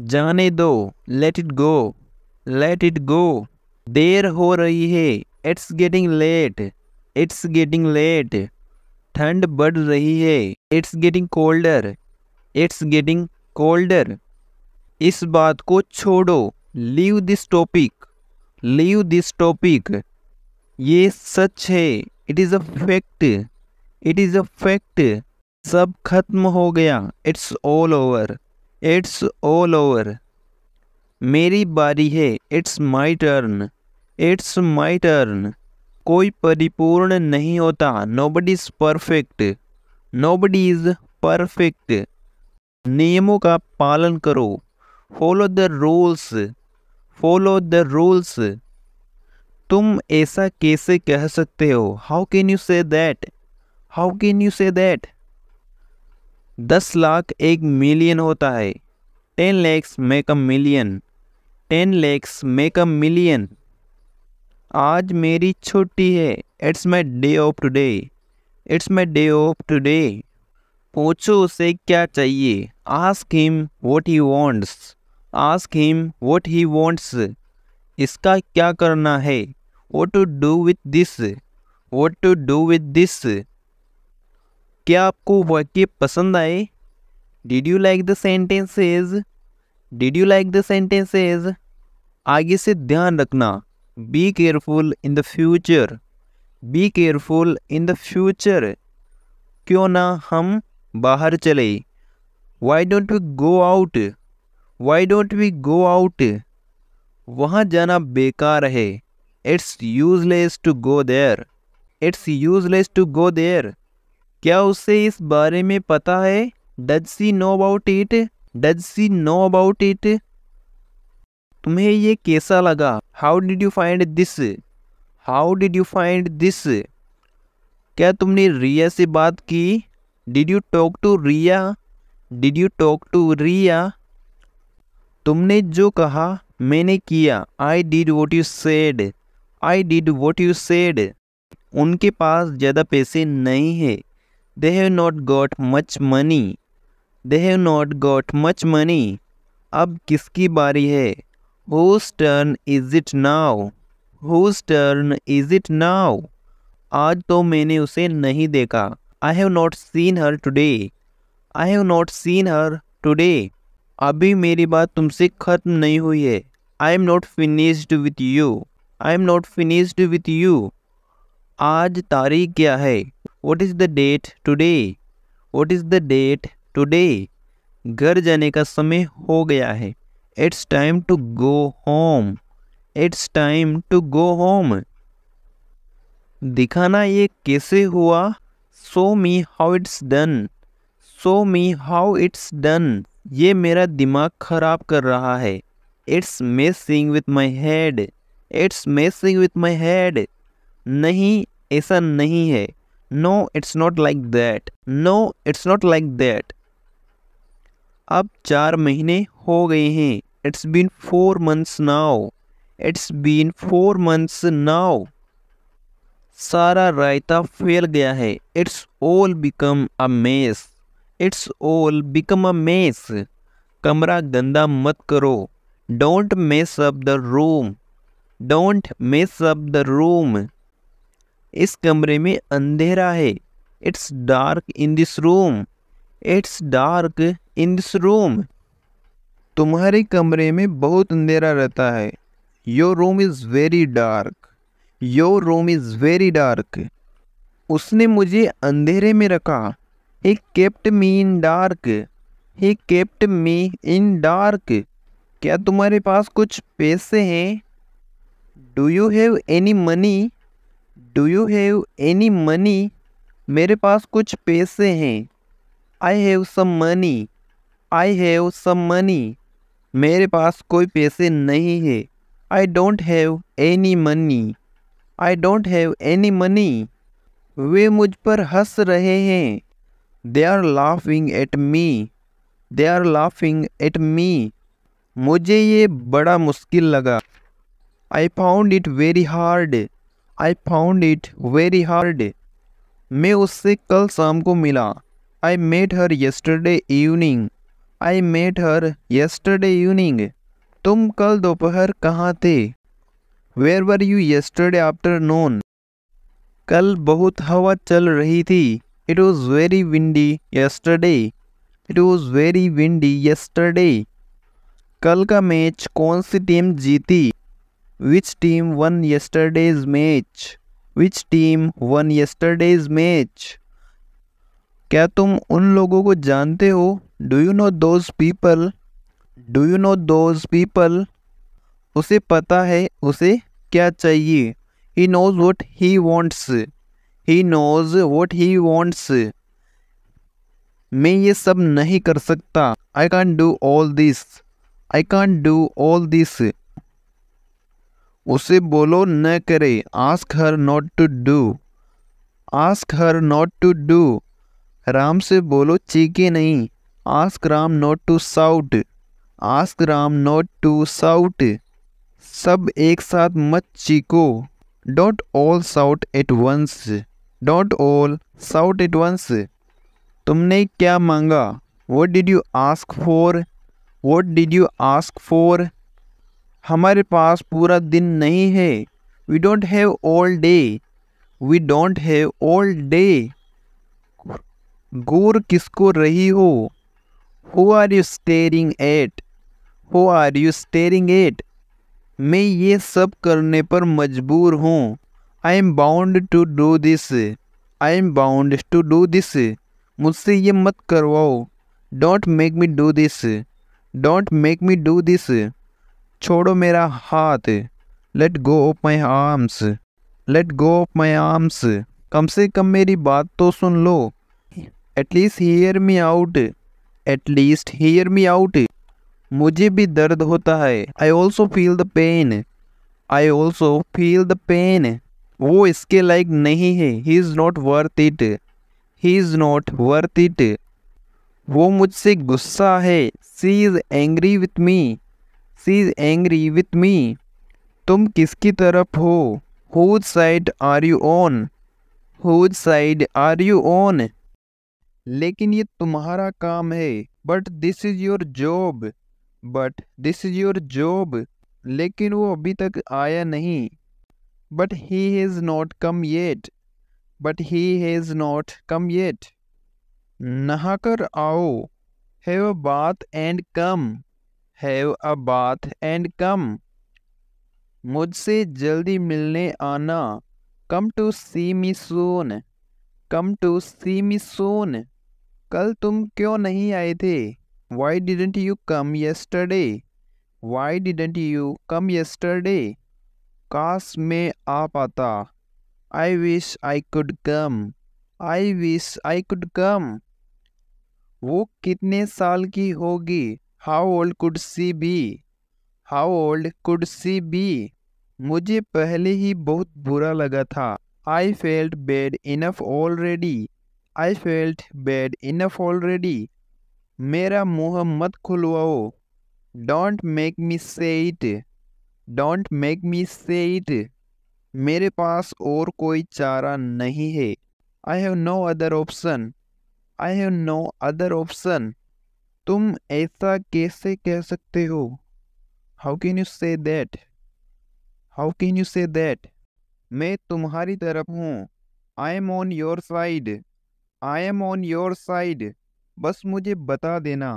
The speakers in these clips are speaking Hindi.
जाने दो, let it go, let it go. देर हो रही है, it's getting late, it's getting late. ठंड बढ़ रही है, it's getting colder, it's getting colder. इस बात को छोड़ो, leave this topic, leave this topic. ये सच है, it is a fact, it is a fact. सब खत्म हो गया, it's all over, it's all over. मेरी बारी है, it's my turn, it's my turn. कोई परिपूर्ण नहीं होता, nobody is perfect, nobody is perfect. नियमों का पालन करो, follow the rules, follow the rules. तुम ऐसा कैसे कह सकते हो, how can you say that, how can you say that. 10 lakh 1 million होता है, 10 lakhs make a million, 10 lakhs make a million. आज मेरी छुट्टी है, it's my day off today, it's my day off today. पूछो उसे क्या चाहिए, ask him what he wants, ask him what he wants. इसका क्या करना है, what to do with this, what to do with this. क्या आपको वाक्य पसंद आए, did you like the sentences, did you like the sentences. आगे से ध्यान रखना, be careful in the future, be careful in the future. क्यों ना हम बाहर चले, why don't we go out, why don't we go out. वहाँ जाना बेकार है, it's useless to go there, it's useless to go there. क्या उसे इस बारे में पता है, does she know about it, does she know about it. तुम्हें ये कैसा लगा, how did you find this, how did you find this. क्या तुमने रिया से बात की, did you talk to Riya, did you talk to Riya. तुमने जो कहा मैंने किया, I did what you said, I did what you said. उनके पास ज़्यादा पैसे नहीं है, they have not got much money, they have not got much money. अब किसकी बारी है, whose turn is it now, whose turn is it now। आज तो मैंने उसे नहीं देखा, I have not seen her today, I have not seen her today। अभी मेरी बात तुमसे खत्म नहीं हुई है, I am not finished with you, I am not finished with you। आज तारीख क्या है, what is the date today, what is the date today। घर जाने का समय हो गया है, it's time to go home, it's time to go home। दिखाना ये कैसे हुआ, show me how it's done, show me how it's done। ये मेरा दिमाग खराब कर रहा है, it's messing with my head, it's messing with my head। नहीं, ऐसा नहीं है, no it's not like that, no it's not like that। अब 4 महीने हो गए हैं, it's been 4 months now, it's been 4 months now। सारा रायता फैल गया है, it's all become a mess, it's all become a mess। कमरा गंदा मत करो, don't mess up the room, don't mess up the room। इस कमरे में अंधेरा है, it's dark in this room, it's dark in this room। तुम्हारे कमरे में बहुत अंधेरा रहता है, your room is very dark, your room is very dark। उसने मुझे अंधेरे में रखा, he kept me in dark, he kept me in dark। क्या तुम्हारे पास कुछ पैसे हैं, do you have any money, do you have any money। मेरे पास कुछ पैसे हैं, I have some money, I have some money। मेरे पास कोई पैसे नहीं है, I don't have any money, I don't have any money। वे मुझ पर हंस रहे हैं, they are laughing at me, they are laughing at me। मुझे ये बड़ा मुश्किल लगा, I found it very hard, I found it very hard। मैं उससे कल शाम को मिला, I met her yesterday evening, I met her yesterday evening. तुम कल दोपहर कहाँ थे? Where were you yesterday afternoon? कल बहुत हवा चल रही थी. It was very windy yesterday. It was very windy yesterday. कल का मैच कौन सी टीम जीती? Which team won yesterday's match? Which team won yesterday's match? क्या तुम उन लोगों को जानते हो? Do you know those people? Do you know those people? उसे पता है उसे क्या चाहिए. He knows what he wants. He knows what he wants. मैं ये सब नहीं कर सकता. I can't do all this. I can't do all this. उसे बोलो न करे. Ask her not to do. Ask her not to do. Ram से बोलो चीखे नहीं. Ask Ram not to shout. Ask Ram not to shout. सब एक साथ मत चीखो. Don't all shout at once. Don't all shout at once. तुमने क्या मांगा? What did you ask for? What did you ask for? हमारे पास पूरा दिन नहीं है. We don't have all day. We don't have all day. घूर किसको रही हो? Who are you staring at? Who are you staring at? मैं ये सब करने पर मजबूर हूँ. I am bound to do this. I am bound to do this. मुझसे ये मत करवाओ. Don't make me do this. Don't make me do this. छोड़ो मेरा हाथ. Let go of my arms. Let go of my arms. कम से कम मेरी बात तो सुन लो. At least hear me out. At least hear me out. मुझे भी दर्द होता है. I also feel the pain. I also feel the pain. वो इसके लायक नहीं है. He is not worth it. He is not worth it. वो मुझसे गुस्सा है. She is angry with me. She is angry with me. तुम किसकी तरफ हो? Whose side are you on? Whose side are you on? लेकिन ये तुम्हारा काम है. But this is your job. But this is your job. लेकिन वो अभी तक आया नहीं. But he has not come yet. But he has not come yet. नहाकर आओ. Have a bath and come. Have a bath and come. मुझसे जल्दी मिलने आना. Come to see me soon. Come to see me soon. कल तुम क्यों नहीं आए थे? Why didn't you come yesterday? Why didn't you come yesterday? काश मैं आ पाता. I wish I could come. I wish I could come. वो कितने साल की होगी? How old could she be? How old could she be? मुझे पहले ही बहुत बुरा लगा था. I felt bad enough already. I felt bad enough already. मेरा मुंह मत खुलवाओ. Don't make me say it. Don't make me say it. मेरे पास और कोई चारा नहीं है. I have no other option. I have no other option. तुम ऐसा कैसे कह सकते हो? How can you say that? How can you say that? मैं तुम्हारी तरफ हूँ. I am on your side. I am on your side. बस मुझे बता देना.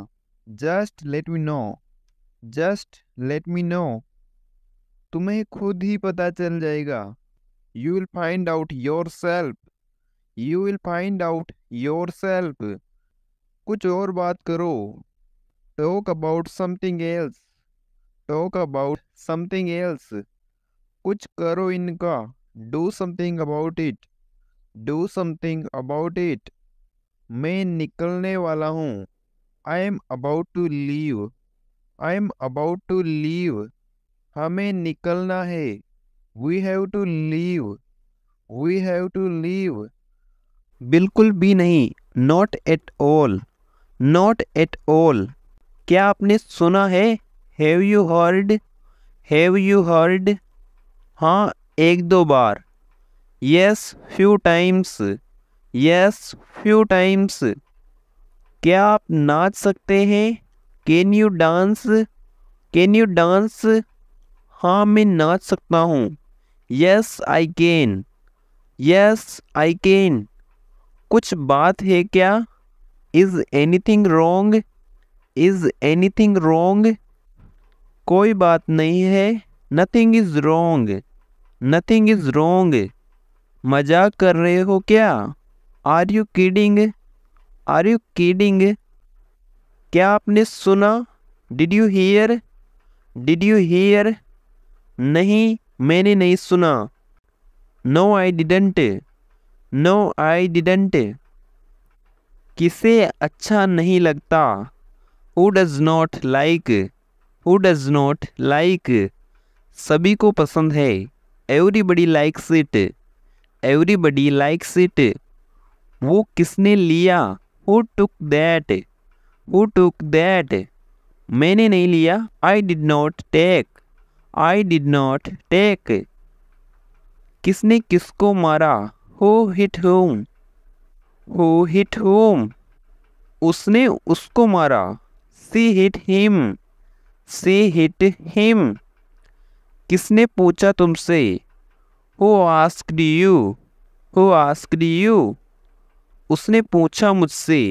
Just let me know. Just let me know. तुम्हें खुद ही पता चल जाएगा. You will find out yourself. You will find out yourself. कुछ और बात करो. Talk about something else. Talk about something else. कुछ करो इनका. Do something about it. Do something about it. मैं निकलने वाला हूँ. I am about to leave. I am about to leave. हमें निकलना है. We have to leave. We have to leave. बिल्कुल भी नहीं. Not at all. Not at all. क्या आपने सुना है? Have you heard? Have you heard? हाँ, एक दो बार. Yes, few times. Yes, few times. क्या आप नाच सकते हैं? Can you dance, can you dance, हाँ मैं नाच सकता हूँ। Yes I can, yes I can, कुछ बात है क्या? Is anything wrong, is anything wrong, कोई बात नहीं है। Nothing is wrong, nothing is wrong, मजाक कर रहे हो क्या? Are you kidding, are you kidding, क्या आपने सुना? Did you hear, did you hear, नहीं मैंने नहीं सुना। No I didn't, no I didn't, किसे अच्छा नहीं लगता? Who does not like, who does not like, सभी को पसंद है। Everybody likes it, everybody likes it, वो किसने लिया? Who took that, who took that, मैंने नहीं लिया। I did not take, I did not take, किसने किसको मारा? Who hit whom, who hit whom, उसने उसको मारा। She hit him, she hit him, किसने पूछा तुमसे? Who asked you, who asked you, उसने पूछा मुझसे।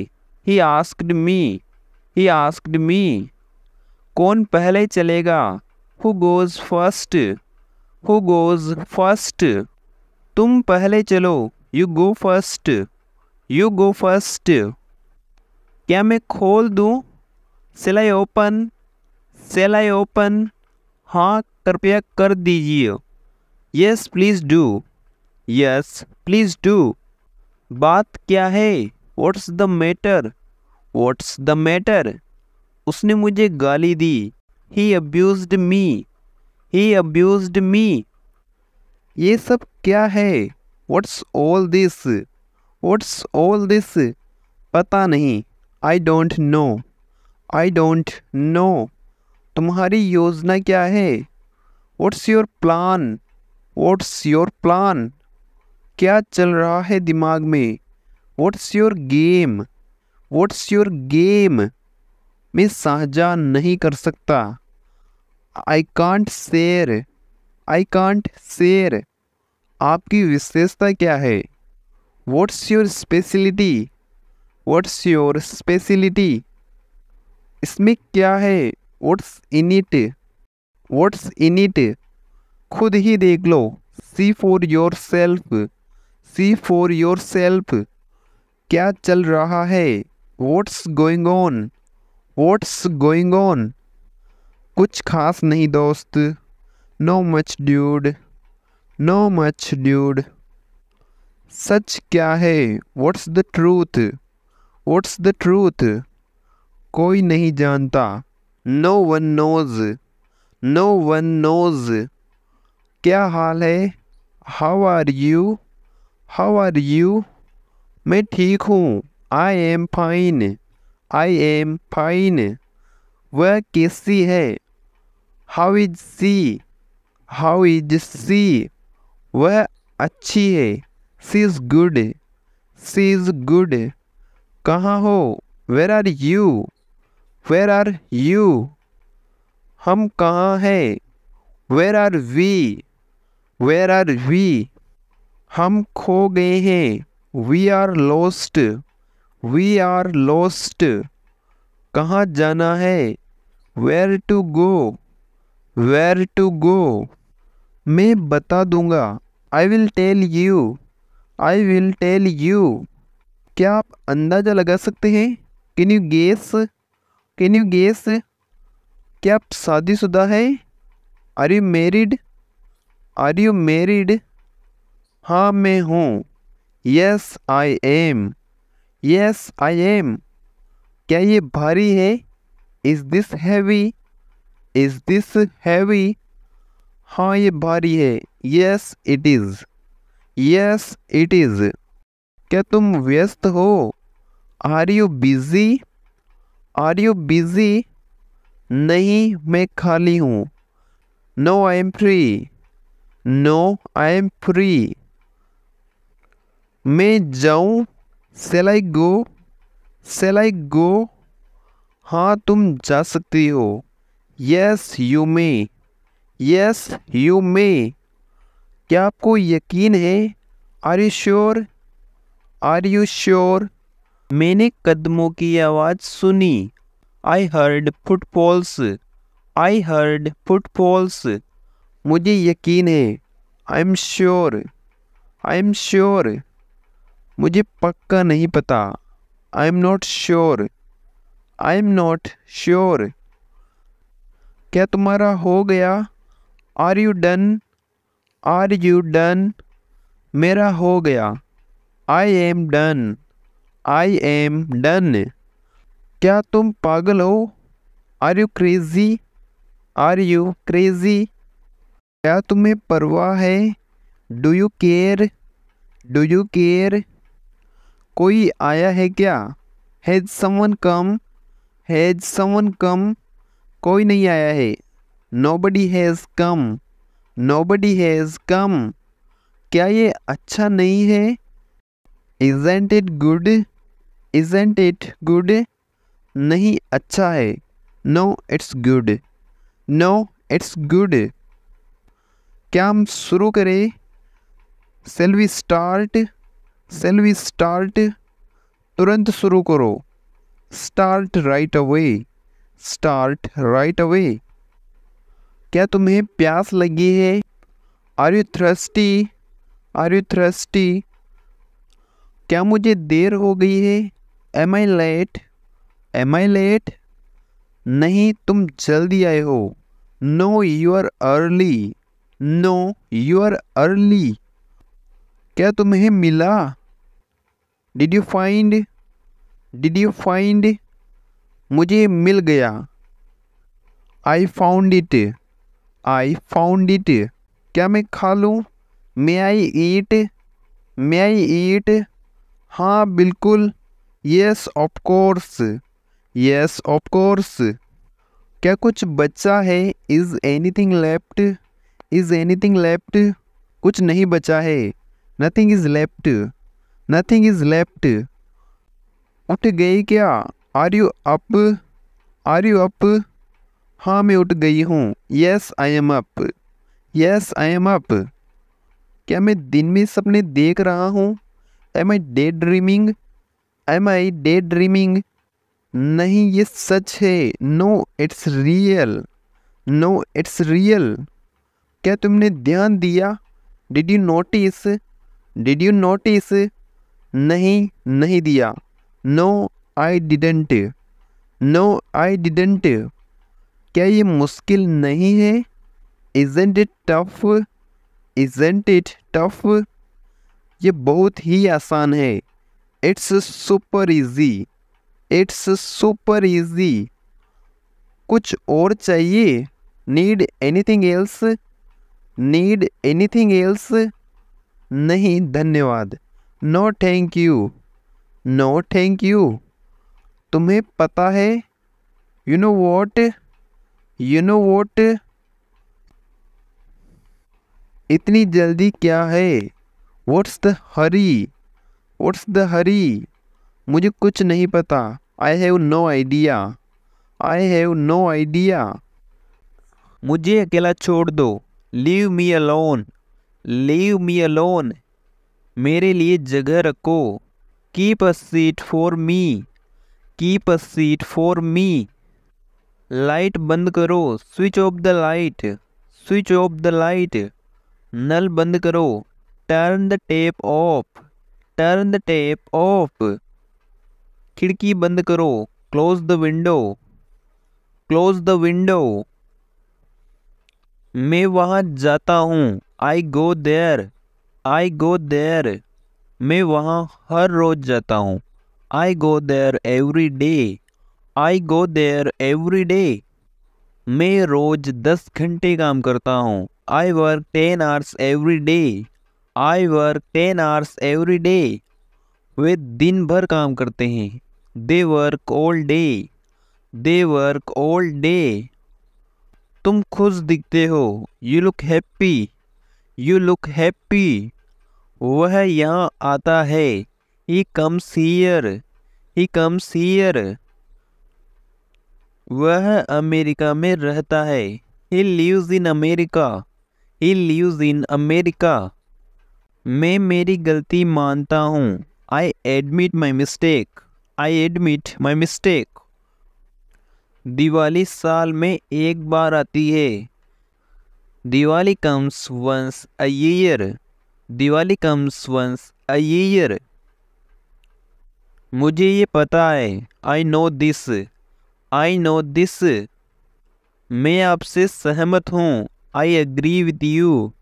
He asked me, he asked me, कौन पहले चलेगा? Who goes first, who goes first, तुम पहले चलो। You go first, you go first, क्या मैं खोल दूँ? Shall I open, shall I open, हाँ कृपया कर दीजिए। Yes please do, yes please do, बात क्या है? What's the matter, what's the matter, उसने मुझे गाली दी। ही अब्यूज्ड मी, ही अब्यूज्ड मी, ये सब क्या है? What's all this, what's all this, पता नहीं। आई don't no, I don't no, तुम्हारी योजना क्या है? What's your plan, what's your plan, क्या चल रहा है दिमाग में? What's your game, what's your game, मैं साझा नहीं कर सकता। I can't share, I can't share, आपकी विशेषता क्या है? What's your speciality, what's your speciality, इसमें क्या है? What's in it, what's in it, खुद ही देख लो। See for yourself, see for yourself, क्या चल रहा है? What's going on, what's going on, कुछ खास नहीं दोस्त। No much dude, no much dude, सच क्या है? What's the truth, what's the truth, कोई नहीं जानता। No one knows, no one knows, क्या हाल है? How are you, how are you, मैं ठीक हूँ। I am fine, I am fine, वह कैसी है? How is she, how is she, वह अच्छी है। She is good, she is good, कहाँ हो? Where are you, where are you, हम कहाँ हैं? Where are we, where are we, हम खो गए हैं। We are lost, we are lost, कहाँ जाना है? Where to go, where to go, मैं बता दूंगा। I will tell you, I will tell you, क्या आप अंदाज़ा लगा सकते हैं? Can you guess, can you guess, क्या आप शादीशुदा है? Are you married, are you married, हाँ मैं हूँ। Yes I am, yes I am, क्या ये भारी है? Is this heavy, is this heavy, हाँ ये भारी है। Yes it is, yes it is, क्या तुम व्यस्त हो? Are you busy, are you busy, नहीं मैं खाली हूँ। No I am free, no I am free, मैं जाऊँ? Shall I go, shall I गो, हाँ तुम जा सकती हो। Yes you may. Yes you may. क्या आपको यकीन है? Are you sure? Are you sure? मैंने कदमों की आवाज़ सुनी। I heard footfalls. I heard footfalls. मुझे यकीन है। I am sure. I am sure. मुझे पक्का नहीं पता। I am not sure. I am not sure. क्या तुम्हारा हो गया? Are you done? Are you done? मेरा हो गया। I am done. I am done. क्या तुम पागल हो? Are you crazy? Are you crazy? क्या तुम्हें परवाह है? Do you care? Do you care? कोई आया है क्या? Has someone come? Has someone come? कोई नहीं आया है। Nobody has come. Nobody has come. क्या ये अच्छा नहीं है? Isn't it good? Isn't it good? नहीं अच्छा है। No it's good. No it's good. क्या हम शुरू करें? Shall we start? Shall we start? तुरंत शुरू करो। Start right away. Start right away. क्या तुम्हें प्यास लगी है? Are you thirsty? Are you thirsty? क्या मुझे देर हो गई है? Am I late? Am I late? नहीं तुम जल्दी आए हो। No you are early. No you are early. क्या तुम्हें मिला? Did you find? Did you find? मुझे मिल गया। I found it. I found it. क्या मैं खा लूँ? May I eat? May I eat? हाँ बिल्कुल। Yes of course. Yes of course. क्या कुछ बचा है? Is anything left? Is anything left? कुछ नहीं बचा है। Nothing is left. Nothing is left. उठ गई क्या? Are you up? Are you up? हाँ मैं उठ गई हूँ। Yes I am up. Yes I am up. क्या मैं दिन में सपने देख रहा हूँ? Am I daydreaming? Am I daydreaming? नहीं ये सच है। No it's real. No it's real. क्या तुमने ध्यान दिया? Did you notice? Did you notice? नहीं नहीं दिया। No I didn't. No I didn't. क्या ये मुश्किल नहीं है? Isn't it tough? Isn't it tough? ये बहुत ही आसान है। It's super easy. It's super easy. कुछ और चाहिए? Need anything else? Need anything else? नहीं धन्यवाद। No thank you. No thank you. तुम्हें पता है? You know what? You know what? इतनी जल्दी क्या है? What's the hurry? What's the hurry? मुझे कुछ नहीं पता। I have no idea. I have no idea. मुझे अकेला छोड़ दो। Leave me alone. Leave me alone. मेरे लिए जगह रखो। Keep a seat for me. Keep a seat for me. Light बंद करो। Switch off the light. Switch off the light. नल बंद करो। Turn the tap off. Turn the tap off. खिड़की बंद करो। Close the window. Close the window. मैं वहाँ जाता हूँ। I go there. I go there. मैं वहाँ हर रोज जाता हूँ। I go there every day. I go there every day. मैं रोज 10 घंटे काम करता हूँ। I work 10 hours every day. I work 10 hours every day. वे दिन भर काम करते हैं। They work all day. They work all day. तुम खुश दिखते हो। You look happy. You look happy. वह यहाँ आता है। He comes here. He comes here. वह अमेरिका में रहता है। He lives in America. He lives in America. मैं मेरी गलती मानता हूँ। I admit my mistake. I admit my mistake. Diwali साल में एक बार आती है। Diwali comes once a year. Diwali comes once a year. मुझे ये पता है। I know this. I know this. मैं आपसे सहमत हूँ। I agree with you.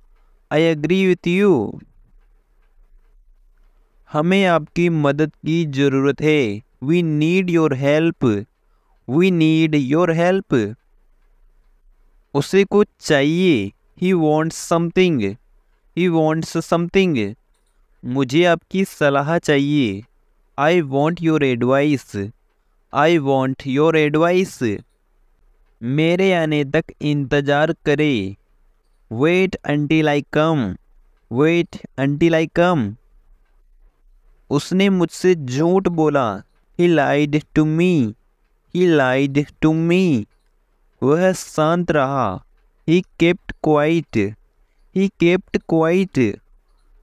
I agree with you. हमें आपकी मदद की ज़रूरत है। We need your help. We need your help. उसे कुछ चाहिए। He wants something. He wants something. मुझे आपकी सलाह चाहिए। I want your advice. I want your advice. मेरे आने तक इंतज़ार करें। Wait until I come. Wait until I come. उसने मुझसे झूठ बोला। He lied to me. He lied to me. वह शांत रहा। He kept quiet. He kept quiet.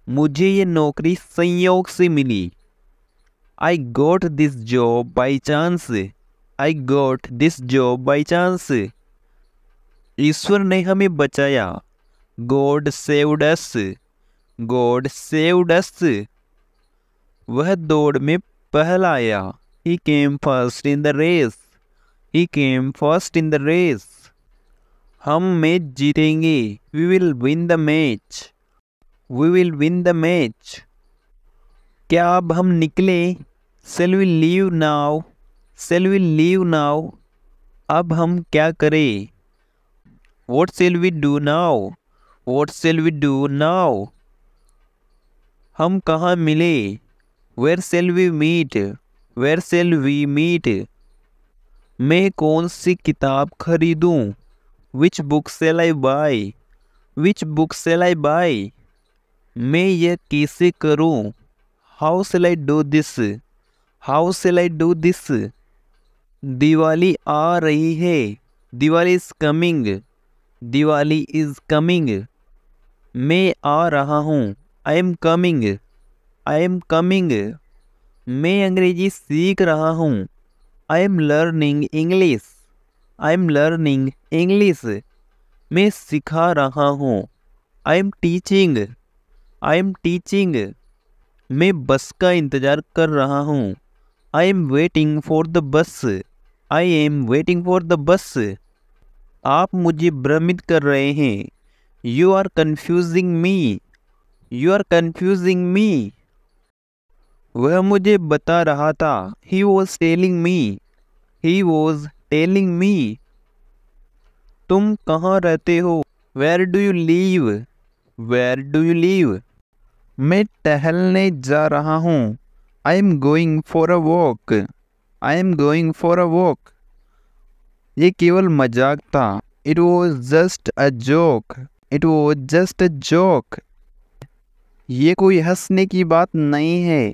मुझे ये नौकरी संयोग से मिली। I got this job by chance. I got this job by chance. ईश्वर ने हमें बचाया। God saved us. God saved us. वह दौड़ में पहला आया। He came first in the race. He came first in the race. हम मैच जीतेंगे। We will win the match. We will win the match. क्या अब हम निकले? Shall we leave now? Shall we leave now? अब हम क्या करें? What shall we do now? What shall we do now? हम कहाँ मिले? Where shall we meet? Where shall we meet? मैं कौन सी किताब खरीदूं? Which book shall I buy? Which book shall I buy? मैं यह कैसे करूं? How shall I do this? How shall I do this? Diwali आ रही है। Diwali is coming. Diwali is coming. मैं आ रहा हूँ। I am coming. I am coming. मैं अंग्रेजी सीख रहा हूँ। I am learning English. I am learning English. मैं सिखा रहा हूँ। I am teaching. I am teaching. मैं बस का इंतज़ार कर रहा हूँ। I am waiting for the bus. I am waiting for the bus. आप मुझे भ्रमित कर रहे हैं। You are confusing me. You are confusing me. वह मुझे बता रहा था। He was telling me. He was telling me. तुम कहाँ रहते हो? Where do you live? Where do you live? मैं टहलने जा रहा हूँ। I am going for a walk. I am going for a walk. ये केवल मजाक था। It was just a joke. It was just a joke. ये कोई हंसने की बात नहीं है।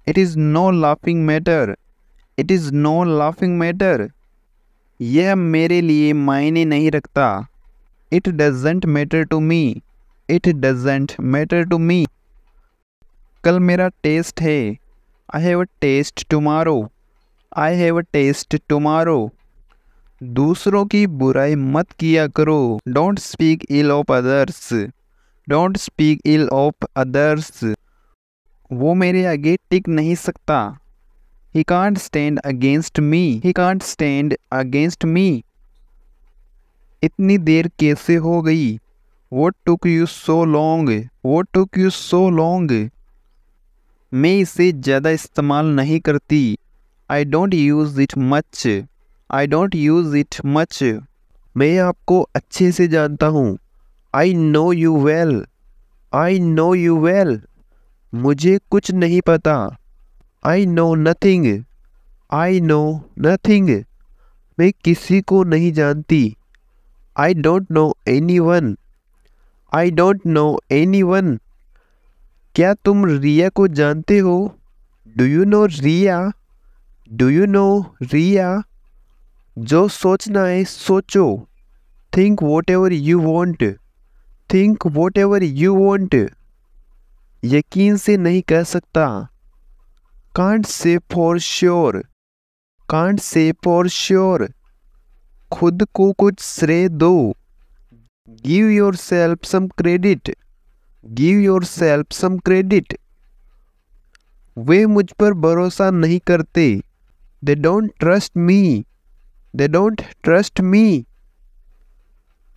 It is no laughing matter. It is no laughing matter. यह मेरे लिए मायने नहीं रखता। It doesn't matter to me. It doesn't matter to me. कल मेरा टेस्ट है। I have a test tomorrow. I have a test tomorrow. दूसरों की बुराई मत किया करो। Don't speak ill of others. Don't speak ill of others. वो मेरे आगे टिक नहीं सकता। He can't stand against me. He can't stand against me. इतनी देर कैसे हो गई? What took you so long? What took you so long? मैं इसे ज़्यादा इस्तेमाल नहीं करती। I don't use it much. I don't use it much. मैं आपको अच्छे से जानता हूँ। I know you well. I know you well. मुझे कुछ नहीं पता। I know nothing. I know nothing. मैं किसी को नहीं जानती। I don't know anyone. I don't know anyone. क्या तुम रिया को जानते हो? Do you know Riya? Do you know रिया? जो सोचना है सोचो। Think whatever you want. Think whatever you want. यकीन से नहीं कह सकता। Can't say for sure. Can't say for sure. खुद को कुछ श्रेय दो। Give yourself some credit. Give yourself some credit. वे मुझ पर भरोसा नहीं करते। They don't trust me. They don't trust me.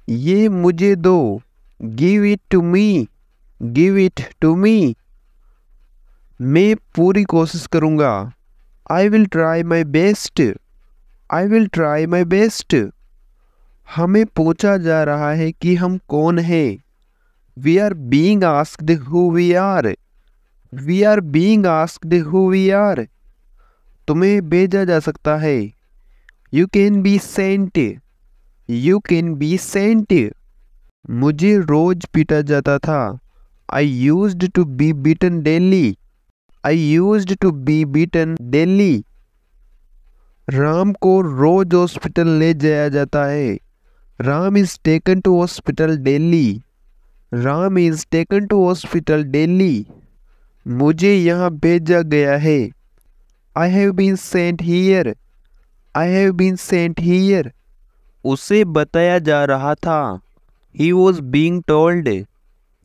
ये मुझे दो। Give it to me. Give it to me. मैं पूरी कोशिश करूँगा। I will try my best. I will try my best. हमें पूछा जा रहा है कि हम कौन हैं। We are being asked who we are. We are being asked who we are. तुम्हें भेजा जा सकता है। You can be sent. You can be sent. मुझे रोज पीटा जाता था। I used to be beaten daily. I used to be beaten daily. Ram को रोज हॉस्पिटल ले जाया जाता है। Ram is taken to hospital daily. Ram is taken to hospital daily. मुझे यहाँ भेजा गया है। I have been sent here. I have been sent here. उसे बताया जा रहा था। He was being told.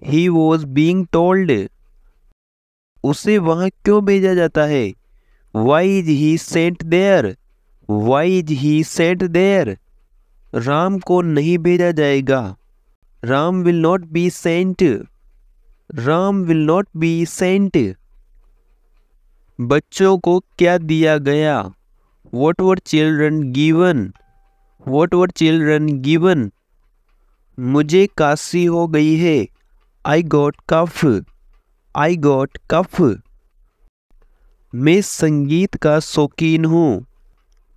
He was being told. उसे वहाँ क्यों भेजा जाता है। Why is he sent there. Why is he sent there. Ram को नहीं भेजा जाएगा। Ram will not be sent. Ram will not be sent. बच्चों को क्या दिया गया। What were children given. What were children given. मुझे काशी हो गई है। I got cough. I got cough. मैं संगीत का शौकीन हूँ।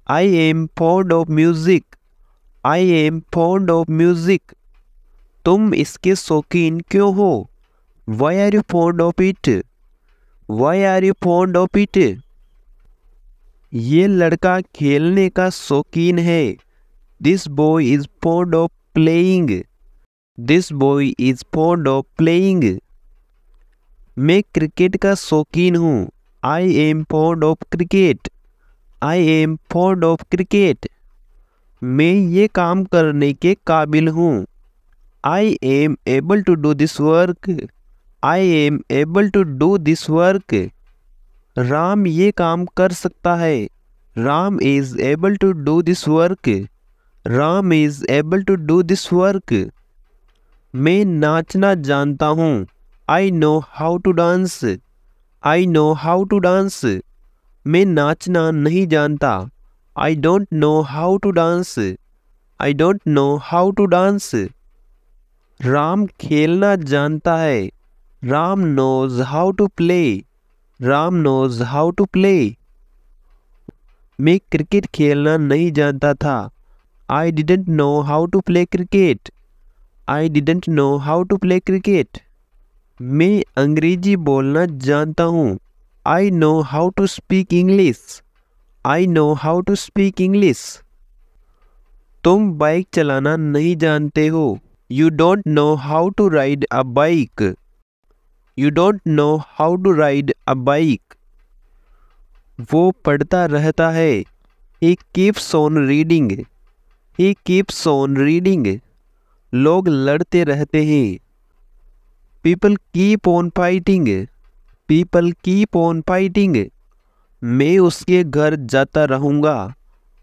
I am fond of music. I am fond of music. तुम इसके शौकीन क्यों हो। Why are you fond of it. Why are you fond of it. ये लड़का खेलने का शौकीन है। This boy is fond of playing. This boy is fond of playing. मैं क्रिकेट का शौकीन हूँ। I am fond of cricket. I am fond of cricket. मैं ये काम करने के काबिल हूँ। I am able to do this work. I am able to do this work. Ram ये काम कर सकता है। Ram is able to do this work. Ram is able to do this work. मैं नाचना जानता हूँ। I know how to dance. I know how to dance. मैं नाचना नहीं जानता। I don't know how to dance. I don't know how to dance. Ram खेलना जानता है। Ram knows how to play. Ram knows how to play. मैं क्रिकेट खेलना नहीं जानता था। I didn't know how to play cricket. I didn't know how to play cricket. मैं अंग्रेजी बोलना जानता हूँ। I know how to speak English. I know how to speak English. तुम बाइक चलाना नहीं जानते हो। You don't know how to ride a bike. You don't know how to ride a bike. वो पढ़ता रहता है। He keeps on reading. He keeps on reading. लोग लड़ते रहते हैं। People keep on fighting. People keep on fighting. मैं उसके घर जाता रहूँगा।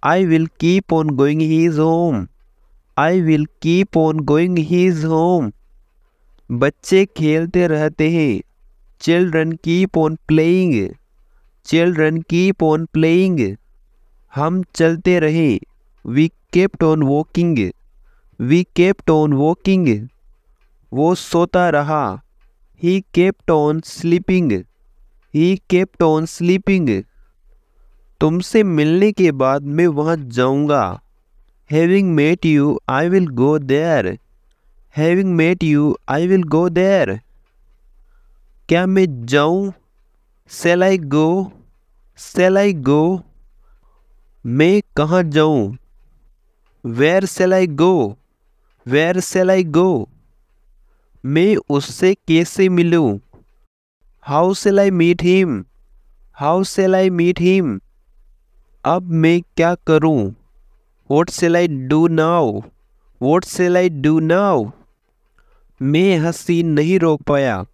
I will keep on going his home. I will keep on going his home. बच्चे खेलते रहते हैं। Children keep on playing. Children keep on playing. हम चलते रहे। We kept on walking. We kept on walking. वो सोता रहा। He kept on sleeping. He kept on sleeping. तुमसे मिलने के बाद मैं वहाँ जाऊँगा। Having met you I will go there. Having met you I will go there. क्या मैं जाऊँ। Shall I go. Shall I go. मैं कहाँ जाऊँ। Where shall I go, where shall I go. मैं उससे कैसे मिलूं? How shall I meet him, how shall I meet him. अब मैं क्या करूं? What shall I do now, what shall I do now. मैं हंसी नहीं रोक पाया।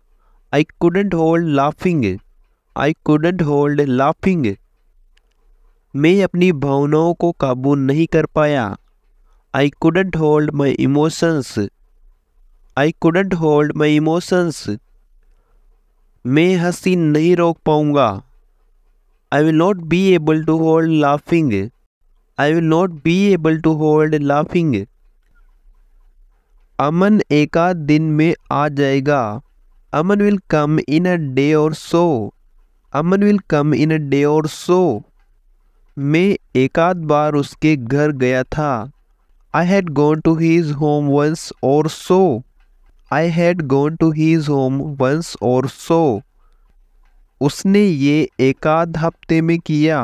I couldn't hold laughing, I couldn't hold laughing. मैं अपनी भावनाओं को काबू नहीं कर पाया। I couldn't hold my emotions, I couldn't hold my emotions. मैं हंसी नहीं रोक पाऊंगा। I will not be able to hold laughing, I will not be able to hold laughing. Aman एक आध दिन में आ जाएगा। अमन will come in a day और सो, अमन will come in a day और सो। मैं एक आध बार उसके घर गया था। I had gone to his home once or so, I had gone to his home once or so. उसने ये एक आध हफ्ते में किया।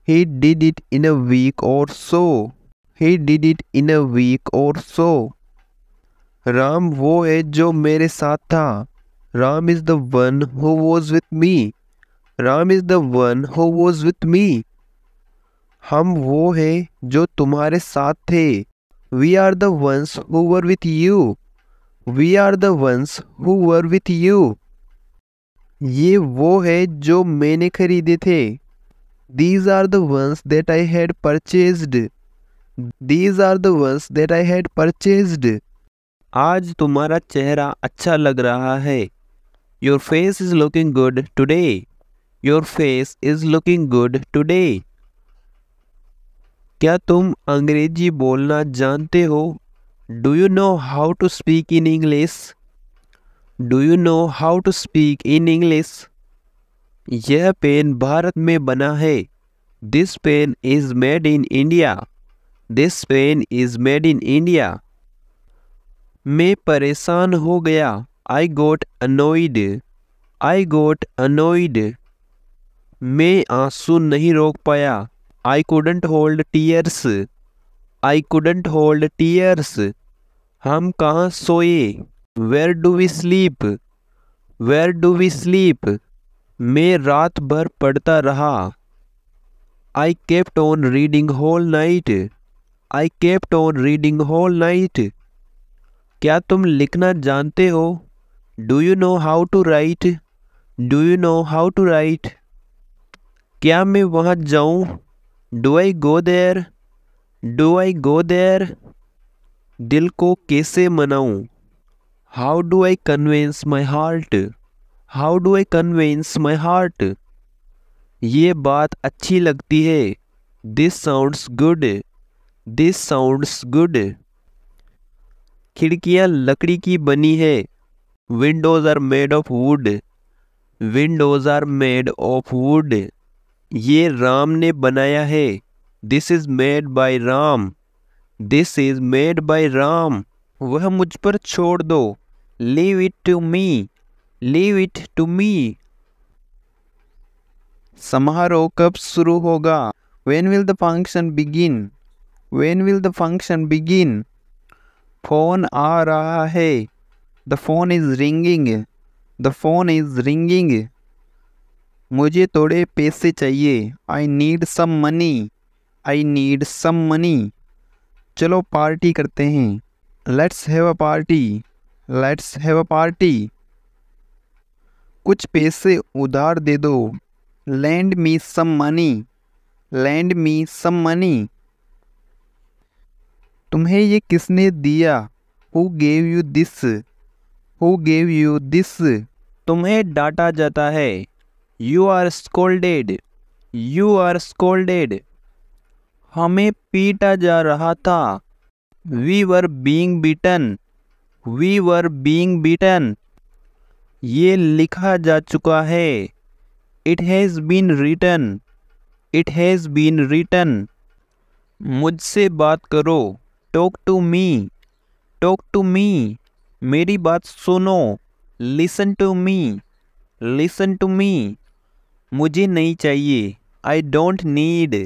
He did it in a week or so, he did it in a week or so. Ram वो है जो मेरे साथ था। Ram is the one who was with me, Ram is the one who was with me. हम वो है जो तुम्हारे साथ थे। We are the ones who were with you, we are the ones who were with you. ये वो है जो मैंने खरीदे थे। These are the ones that I had purchased, these are the ones that I had purchased। आज तुम्हारा चेहरा अच्छा लग रहा है। Your face is looking good today, your face is looking good today। क्या तुम अंग्रेजी बोलना जानते हो? Do you know how to speak in English, do you know how to speak in English। यह पेन भारत में बना है। This pen is made in India, this pen is made in India. मैं परेशान हो गया। I got annoyed, I got annoyed. मैं आंसू नहीं रोक पाया। I couldn't hold tears, I couldn't hold tears. हम कहाँ सोए? Where do we sleep, where do we sleep. मैं रात भर पढ़ता रहा। I kept on reading whole night, I kept on reading whole night. क्या तुम लिखना जानते हो? Do you know how to write, do you know how to write. क्या मैं वहाँ जाऊँ? Do I go there, do I go there. दिल को कैसे मनाऊँ? How do I convince my heart, how do I convince my heart. ये बात अच्छी लगती है। This sounds good, this sounds good. खिड़कियाँ लकड़ी की बनी है। Windows are made of wood, windows are made of wood. ये राम ने बनाया है। This is made by Ram, this is made by Ram. वह मुझ पर छोड़ दो। Leave it to me, leave it to me. समारोह कब शुरू होगा? When will the function begin? When will the function begin? Phone आ रहा है। The phone is ringing, the phone is ringing। मुझे थोड़े पैसे चाहिए। I need some money, I need some money। चलो पार्टी करते हैं। Let's have a party, let's have a party। कुछ पैसे उधार दे दो। Lend me some money, lend me some money। तुम्हें ये किसने दिया? Who gave you this, who gave you this। तुम्हें डांटा जाता है। You are scolded, you are scolded। हमें पीटा जा रहा था। We were being beaten, we were being beaten। ये लिखा जा चुका है। It has been written, it has been written। मुझसे बात करो। Talk to me, talk to me। मेरी बात सुनो। Listen to me, listen to me। मुझे नहीं चाहिए। I don't need,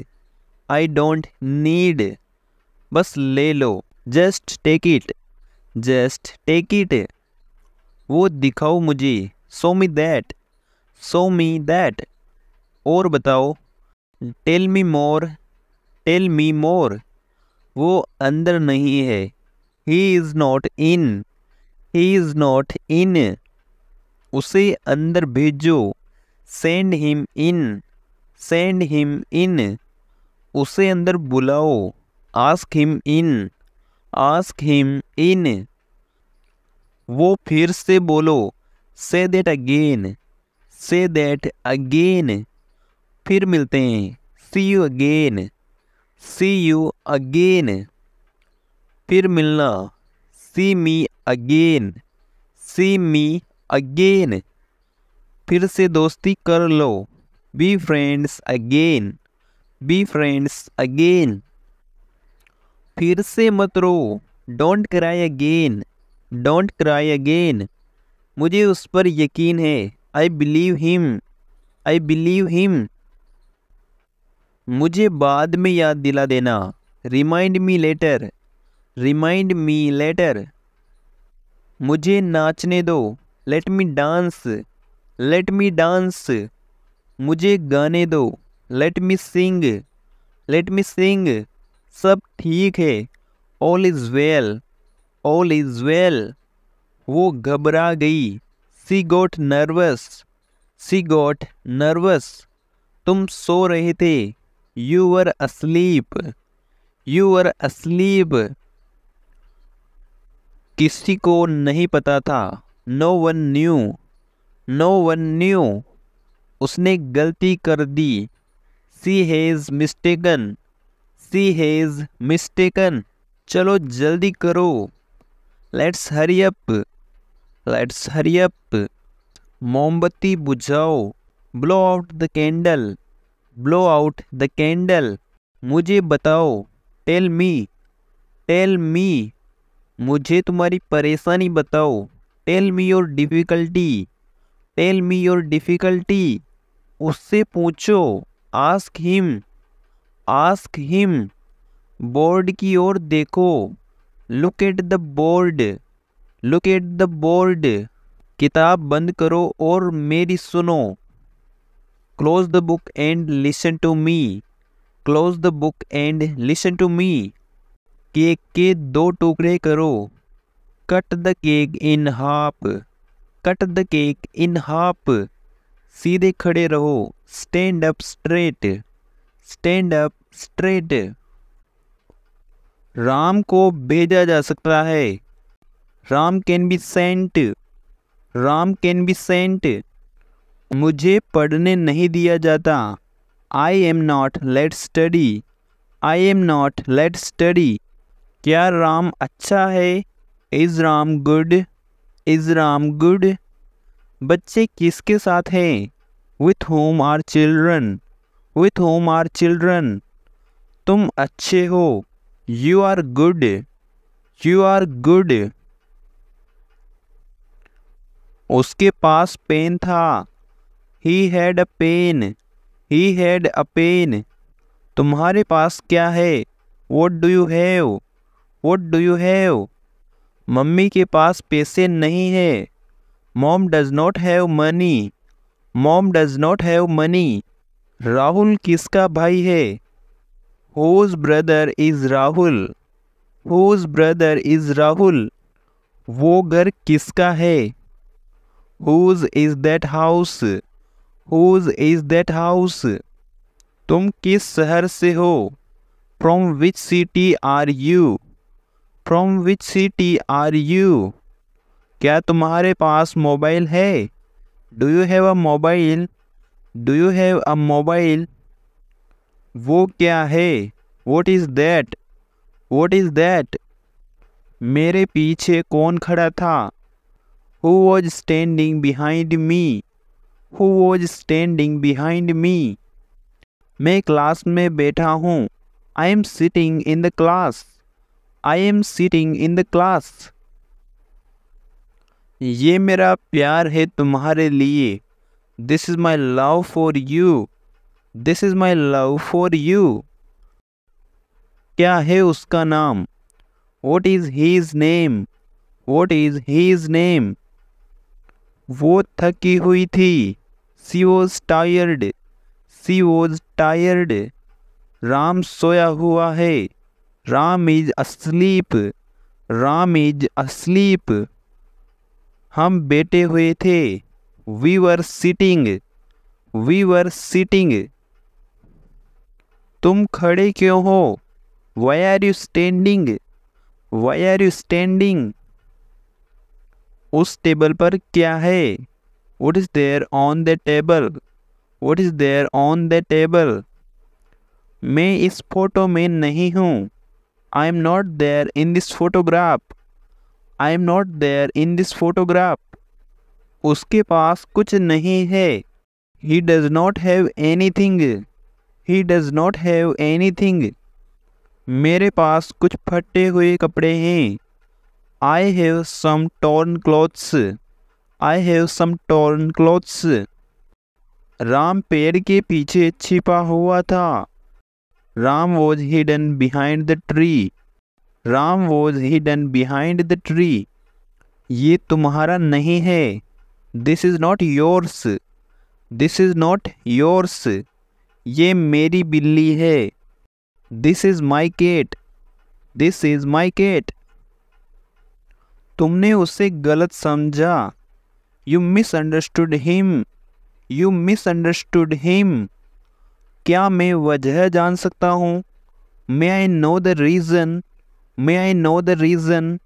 I don't need। बस ले लो, just take it, just take it. वो दिखाओ मुझे, show me that, show me that. और बताओ, टेल मी मोर, टेल मी मोर। वो अंदर नहीं है, he is not in, he is not in. उसे अंदर भेजो, send him in, send him in. उसे अंदर बुलाओ, ask him in, ask him in. वो फिर से बोलो, say that again, say that again. फिर मिलते हैं, see you again, see you again. फिर मिलना, सी मी अगेन, सी मी अगेन। फिर से दोस्ती कर लो, be friends again, be friends again. फिर से मत रो, don't cry again, don't cry again. मुझे उस पर यकीन है, I believe him, I believe him. मुझे बाद में याद दिला देना, remind me later, remind me later. मुझे नाचने दो, let me dance, let me dance. मुझे गाने दो, लेट मी सिंग, लेट मी सिंग। सब ठीक है, all is well, all is well. वो घबरा गई, she got nervous, she got nervous. तुम सो रहे थे, you were asleep, you were asleep. किसी को नहीं पता था, no one knew, no one knew. उसने गलती कर दी, she has mistaken, she has mistaken. चलो जल्दी करो, let's hurry up, let's hurry up. मोमबत्ती बुझाओ, blow out the candle, blow out the candle. मुझे बताओ, टेल मी, टेल मी। मुझे तुम्हारी परेशानी बताओ, tell me your difficulty, tell me your difficulty. उससे पूछो, ask him, ask him. Board की ओर देखो, look at the board, look at the board. किताब बंद करो और मेरी सुनो, close the book and listen to me, close the book and listen to me. Cake के 2 टुकड़े करो, cut the cake in half, cut the cake in half. सीधे खड़े रहो, stand up straight, stand up straight. Ram को भेजा जा सकता है, Ram can be sent, Ram can be sent. मुझे पढ़ने नहीं दिया जाता, I am not let study, I am not let study. क्या राम अच्छा है, is Ram good, is Ram good. बच्चे किसके साथ हैं, with whom are children, with whom are children. तुम अच्छे हो, you are good, you are good. उसके पास पेन था, he had a pen, he had a pen. तुम्हारे पास क्या है, what do you have, what do you have. Mummy के पास पैसे नहीं है, mom does not have money, mom does not have money. Rahul किसका भाई है, whose brother is Rahul, whose brother is Rahul. वो घर किसका है, whose is that house, whose is that house. तुम किस शहर से हो, from which city are you, from which city are you. क्या तुम्हारे पास मोबाइल है, do you have a mobile, do you have a mobile. वो क्या है, what is that, what is that. मेरे पीछे कौन खड़ा था, who was standing behind me, who was standing behind me. मैं क्लास में बैठा हूँ, I am sitting in the class, I am sitting in the class. ये मेरा प्यार है तुम्हारे लिए, this is my love for you, this is my love for you. क्या है उसका नाम? What is his name? What is his name? वो थकी हुई थी। She was tired. She was tired. Ram सोया हुआ है। Ram is asleep. Ram is asleep. हम बैठे हुए थे। We were sitting. We were sitting. तुम खड़े क्यों हो? Why are you standing? Why are you standing? उस टेबल पर क्या है? What is there on the table? What is there on the table? मैं इस फोटो में नहीं हूँ। I am not there in this photograph. I am not there in this photograph. उसके पास कुछ नहीं है। He does not have anything. He does not have anything. मेरे पास कुछ फटे हुए कपड़े हैं। I have some torn clothes. I have some torn clothes. Ram पेड़ के पीछे छिपा हुआ था। Ram was hidden behind the tree. Ram was hidden behind the tree. ये तुम्हारा नहीं है। This is not yours. This is not yours. ये मेरी बिल्ली है। This is my cat. This is my cat. तुमने उसे गलत समझा। You misunderstood him. You misunderstood him. क्या मैं वजह जान सकता हूँ? May I know the reason? May I know the reason?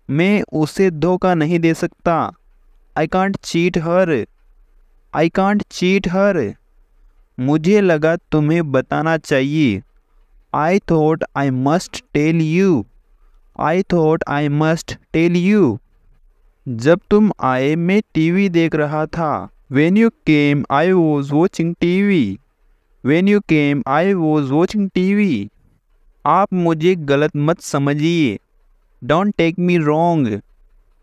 मैं उसे धोखा नहीं दे सकता। I can't cheat her. I can't cheat her. मुझे लगा तुम्हें बताना चाहिए। I thought I must tell you. I thought I must tell you. जब तुम आए मैं टीवी देख रहा था। When you came, I was watching TV. When you came, I was watching TV. आप मुझे गलत मत समझिए। Don't take me wrong.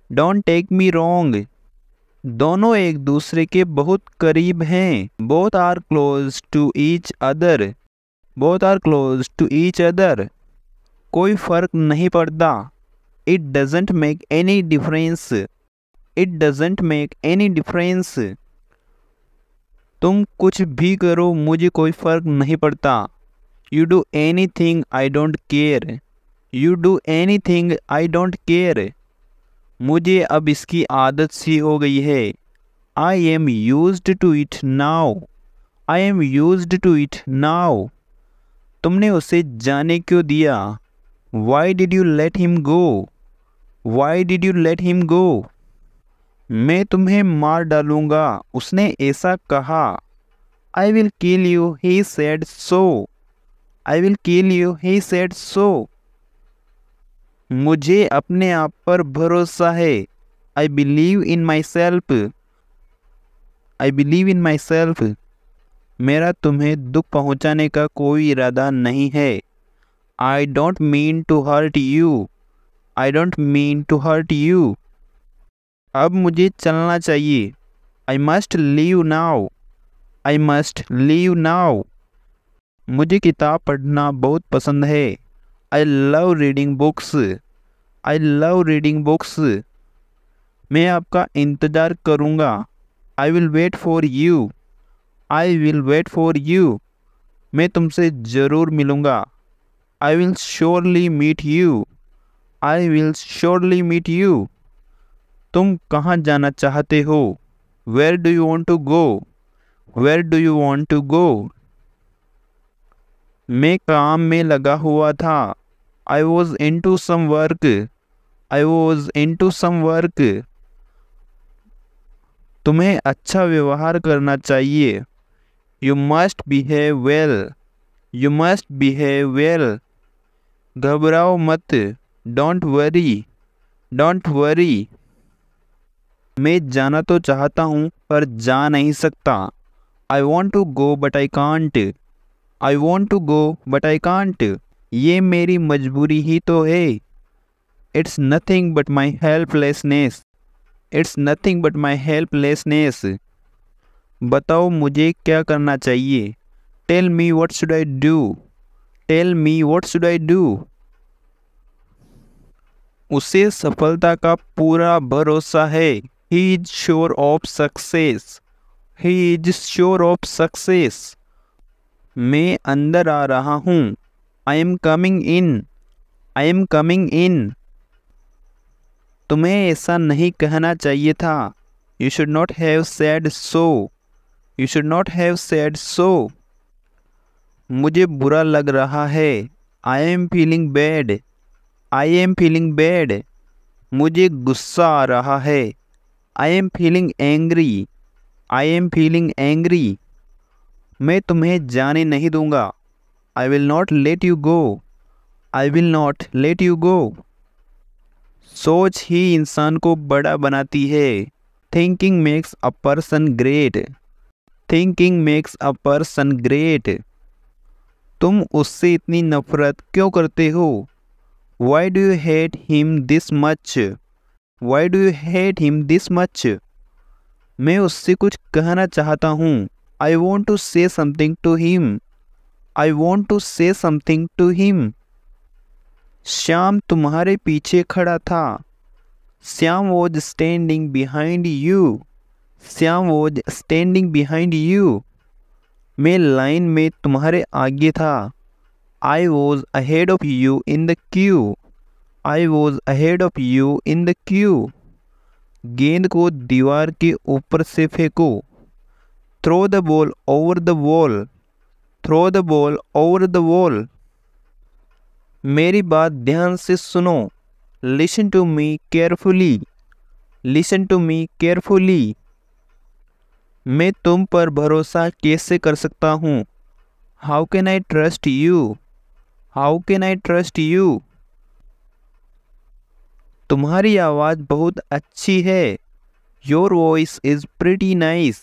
Don't take me wrong. दोनों एक दूसरे के बहुत करीब हैं। Both are close to each other. Both are close to each other. कोई फर्क नहीं पड़ता। It doesn't make any difference. It doesn't make any difference. तुम कुछ भी करो मुझे कोई फर्क नहीं पड़ता। You do anything, I don't care. You do anything, I don't care. मुझे अब इसकी आदत सी हो गई है। I am used to it now. I am used to it now. तुमने उसे जाने क्यों दिया? Why did you let him go? Why did you let him go? मैं तुम्हें मार डालूंगा, उसने ऐसा कहा। I will kill you, he said so. I will kill you, he said so. मुझे अपने आप पर भरोसा है। I believe in myself. I believe in myself. मेरा तुम्हें दुख पहुंचाने का कोई इरादा नहीं है। I don't mean to hurt you. I don't mean to hurt you. अब मुझे चलना चाहिए। I must leave now. I must leave now. मुझे किताब पढ़ना बहुत पसंद है। I love reading books. I love reading books. मैं आपका इंतज़ार करूँगा। I will wait for you. I will wait for you. मैं तुमसे ज़रूर मिलूँगा। I will surely meet you. I will surely meet you. तुम कहाँ जाना चाहते हो? Where do you want to go? Where do you want to go? मैं काम में लगा हुआ था। I was into some work. I was into some work. तुम्हें अच्छा व्यवहार करना चाहिए। You must behave well. You must behave well. घबराओ मत। Don't worry. Don't worry. मैं जाना तो चाहता हूँ पर जा नहीं सकता। I want to go but I can't. I want to go but I can't. ये मेरी मजबूरी ही तो है। It's nothing but my helplessness. It's nothing but my helplessness. बताओ मुझे क्या करना चाहिए। Tell me what should I do. Tell me what should I do. उसे सफलता का पूरा भरोसा है। He is sure of success. He is sure of success. मैं अंदर आ रहा हूँ। I am coming in. I am coming in. तुम्हें ऐसा नहीं कहना चाहिए था। You should not have said so. You should not have said so. मुझे बुरा लग रहा है। I am feeling bad. I am feeling bad. मुझे गुस्सा आ रहा है। I am feeling angry. I am feeling angry. मैं तुम्हें जाने नहीं दूंगा। I will not let you go. I will not let you go. सोच ही इंसान को बड़ा बनाती है। Thinking makes a person great. Thinking makes a person great. तुम उससे इतनी नफरत क्यों करते हो? Why do you hate him this much? Why do you hate him this much? मैं उससे कुछ कहना चाहता हूँ। I want to say something to him. I want to say something to him. Shyam तुम्हारे पीछे खड़ा था। Shyam was standing behind you. Shyam was standing behind you. मैं लाइन में तुम्हारे आगे था। I was ahead of you in the queue. I was ahead of you in the queue. गेंद को दीवार के ऊपर से फेंको। Throw the ball over the wall. Throw the ball over the wall. मेरी बात ध्यान से सुनो। Listen to me carefully. Listen to me carefully. मैं तुम पर भरोसा कैसे कर सकता हूँ? How can I trust you? How can I trust you? तुम्हारी आवाज़ बहुत अच्छी है। Your voice is pretty nice.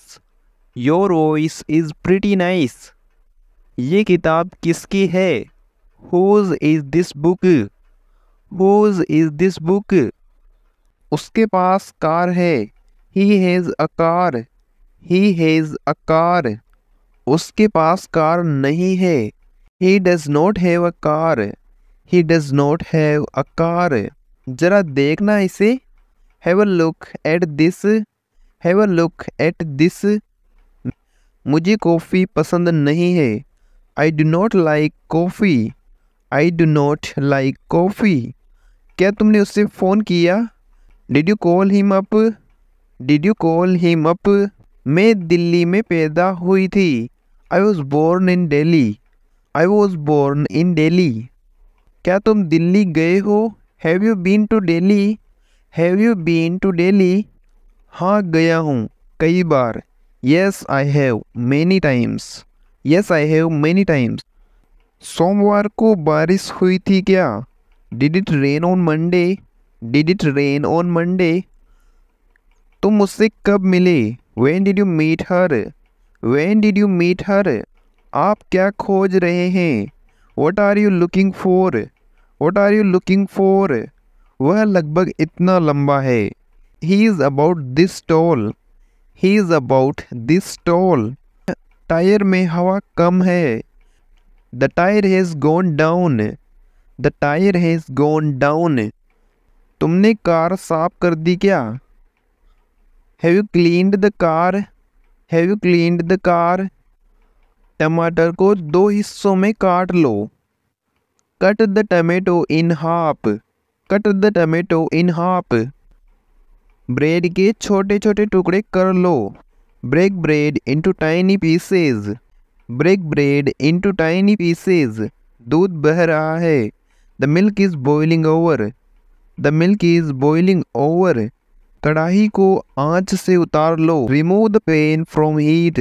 Your voice is pretty nice. ये किताब किसकी है? Whose is this book? Whose is this book? उसके पास कार है। He has a car. He has a car. उसके पास कार नहीं है। He does not have a car. He does not have a car. जरा देखना इसे। Have a look at this. Have a look at this. मुझे कॉफ़ी पसंद नहीं है। I do not like coffee. I do not like coffee. क्या तुमने उससे फ़ोन किया? Did you call him up? Did you call him up? मैं दिल्ली में पैदा हुई थी। I was born in Delhi. I was born in Delhi. क्या तुम दिल्ली गए हो? Have you been to Delhi? Have you been to Delhi? हाँ गया हूँ कई बार। Yes, I have many times. Yes, I have many times. सोमवार को बारिश हुई थी क्या? Did it rain on Monday? Did it rain on Monday? तुम उससे कब मिले? When did you meet her? When did you meet her? आप क्या खोज रहे हैं? What are you looking for? What are you looking for? वह लगभग इतना लंबा है। He is about this tall. He is about this tall. Tyre में हवा कम है। The tire has gone down. The tire has gone down. तुमने कार साफ कर दी क्या? Have you cleaned the car? Have you cleaned the car? टमाटर को 2 हिस्सों में काट लो। Cut the tomato in half. Cut the tomato in half. Bread के छोटे छोटे टुकड़े कर लो। Break bread into tiny pieces. Break bread into tiny pieces. दूध बह रहा है। The milk is boiling over. The milk is boiling over. कढ़ाई को आंच से उतार लो। Remove the pan from heat.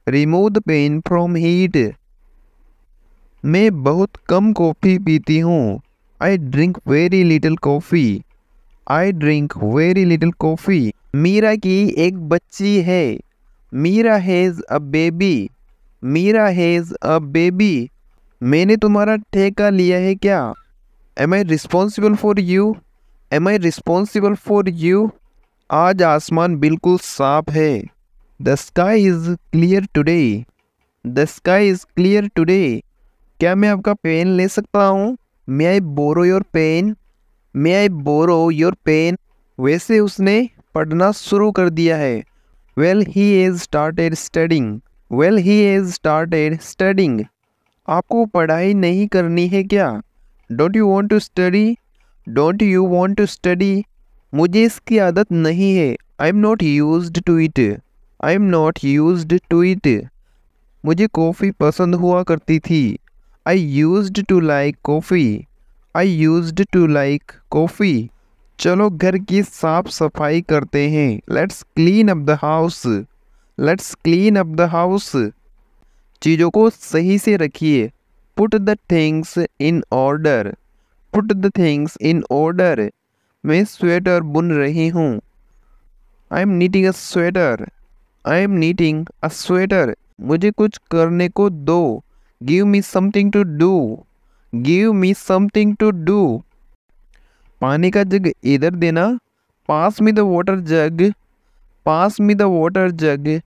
Remove the pan from heat. मैं बहुत कम कॉफ़ी पीती हूँ। I drink very little coffee. I drink very little coffee. Meera की एक बच्ची है। Meera has a baby. Meera has a baby. मैंने तुम्हारा ठेका लिया है क्या? Am I responsible for you? Am I responsible for you? आज आसमान बिल्कुल साफ है। The sky is clear today. The sky is clear today. क्या मैं आपका पेन ले सकता हूँ? May I borrow your pen? May I borrow your pen? वैसे उसने पढ़ना शुरू कर दिया है। Well he is started studying. Well he is started studying. आपको पढ़ाई नहीं करनी है क्या? Don't you want to study? Don't you want to study? मुझे इसकी आदत नहीं है। I am not used to it. I am not used to it. मुझे कॉफ़ी पसंद हुआ करती थी। आई used to like coffee. I used to like coffee. चलो घर की साफ सफाई करते हैं। Let's clean up the house. Let's clean up the house. चीज़ों को सही से रखिए। Put the things in order. Put the things in order. मैं स्वेटर बुन रही हूँ। I am knitting a sweater. I am knitting a sweater. मुझे कुछ करने को दो। Give me something to do. Give me something to do. पानी का जग इधर देना। Pass me the water jug. Pass me the water jug.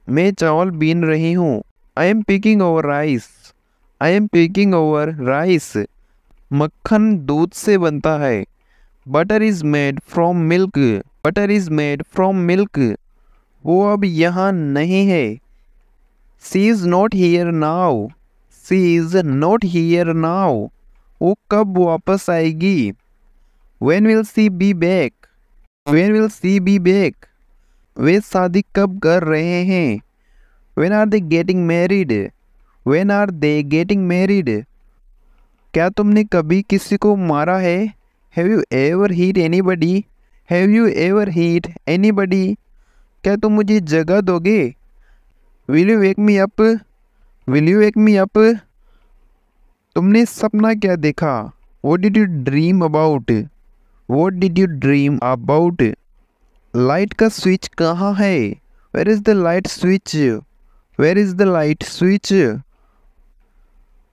मैं चावल बीन रही हूँ। I am picking over rice. I am picking over rice. मक्खन दूध से बनता है। Butter is made from milk. Butter is made from milk. वो अब यहाँ नहीं है। She is not here now. She is not here now. वो कब वापस आएगी? When will she be back? When will she be back? वे शादी कब कर रहे हैं? When are they getting married? When are they getting married? क्या तुमने कभी किसी को मारा है? Have you ever hit anybody? Have you ever hit anybody? क्या तुम मुझे जगह दोगे? Will you wake me up? Will you wake me up? तुमने सपना क्या देखा? What did you dream about? What did you dream about? Light का स्विच कहाँ है? Where is the light switch? Where is the light switch?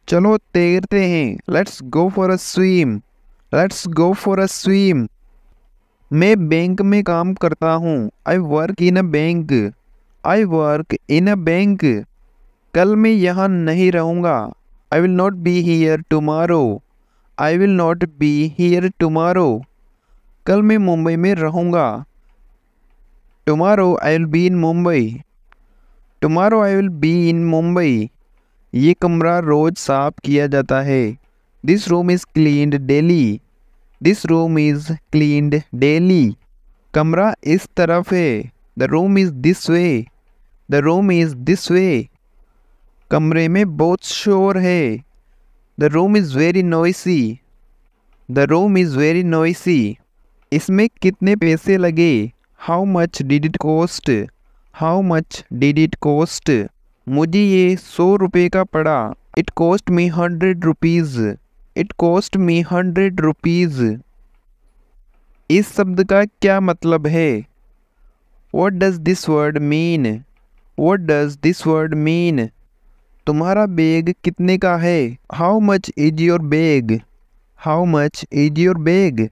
चलो तैरते हैं। Let's go for a swim. Let's go for a swim. मैं बैंक में काम करता हूँ। I work in a bank. I work in a bank. कल मैं यहाँ नहीं रहूँगा। I will not be here tomorrow. I will not be here tomorrow. कल मैं मुंबई में रहूँगा। Tomorrow I will be in Mumbai. Tomorrow I will be in Mumbai. ये कमरा रोज साफ किया जाता है। This room is cleaned daily. This room is cleaned daily. कमरा इस तरफ है। The room is this way. The room is this way. कमरे में बहुत शोर है। The room is very noisy. The room is very noisy. इसमें कितने पैसे लगे? How much did it cost? How much did it cost? मुझे ये 100 रुपये का पड़ा। It cost me 100 rupees. It cost me 100 rupees. इस शब्द का क्या मतलब है? What does this word mean? What does this word mean? तुम्हारा बैग कितने का है? How much is your bag? How much is your bag?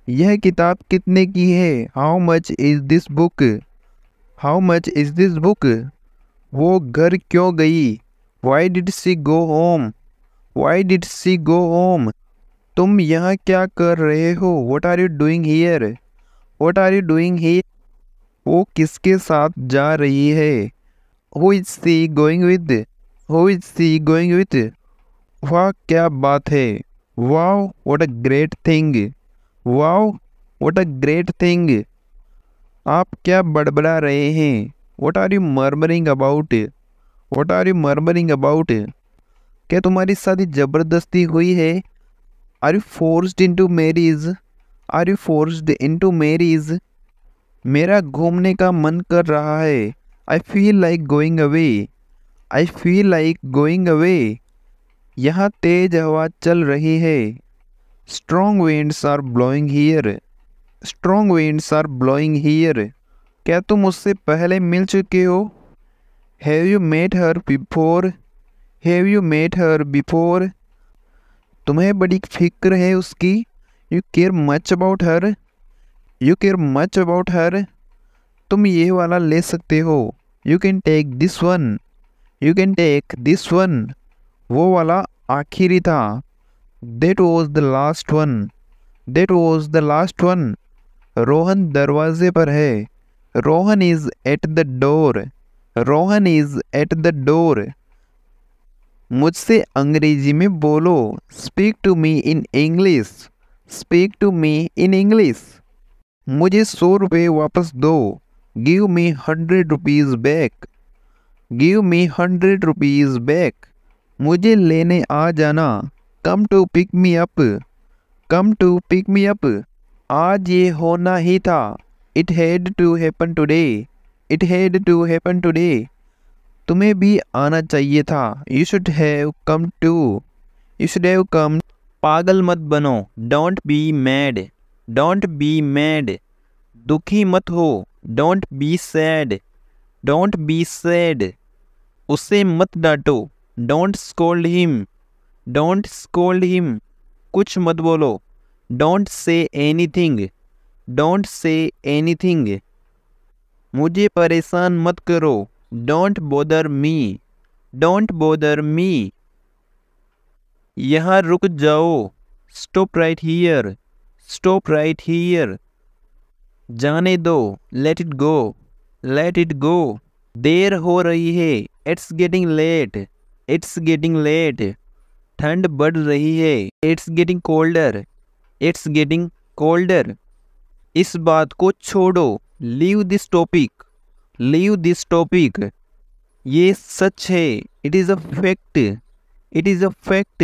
यह किताब कितने की है? How much is this book? How much is this book? वो घर क्यों गई? Why did she go home? Why did she go home? तुम यहाँ क्या कर रहे हो? What are you doing here? What are you doing here? वो किसके साथ जा रही है? Who is she going with? Who is she going with? वाह क्या बात है। Wow what a great thing. Wow what a great thing. आप क्या बड़बड़ा रहे हैं? What are you murmuring about? What are you murmuring about? क्या तुम्हारी शादी ज़बरदस्ती हुई है? Are you forced into marriage? Are you forced into marriage? मेरा घूमने का मन कर रहा है। I feel like going away. I feel like going away. यहाँ तेज हवा चल रही है। Strong winds are blowing here. Strong winds are blowing here. क्या तुम उससे पहले मिल चुके हो? Have you met her before? Have you met her before? तुम्हें बड़ी फिक्र है उसकी। You care much about her. You care much about her. तुम ये वाला ले सकते हो। You can take this one. You can take this one. वो वाला आखिरी था। That was the last one. That was the last one. Rohan दरवाजे पर है। Rohan is at the door. Rohan is at the door. मुझसे अंग्रेजी में बोलो। Speak to me in English. Speak to me in English. मुझे 100 रुपये वापस दो। Give me 100 rupees back. Give me 100 rupees back. मुझे लेने आ जाना। Come to pick me up. Come to pick me up. आज ये होना ही था। It had to happen today. It had to happen today. तुम्हें भी आना चाहिए था। You should have come too. You should have come. पागल मत बनो। Don't be mad. Don't be mad. दुखी मत हो। Don't be sad. Don't be sad. उसे मत डांटो। Don't scold him. Don't scold him. कुछ मत बोलो। Don't say anything. Don't say anything. मुझे परेशान मत करो। Don't bother me. Don't bother me. यहाँ रुक जाओ। Stop right here. Stop right here. जाने दो। Let it go. Let it go. देर हो रही है। It's getting late. It's getting late. ठंड बढ़ रही है। It's getting colder. It's getting colder. इस बात को छोड़ो। Leave this topic. Leave this topic. ये सच है। It is a fact. It is a fact.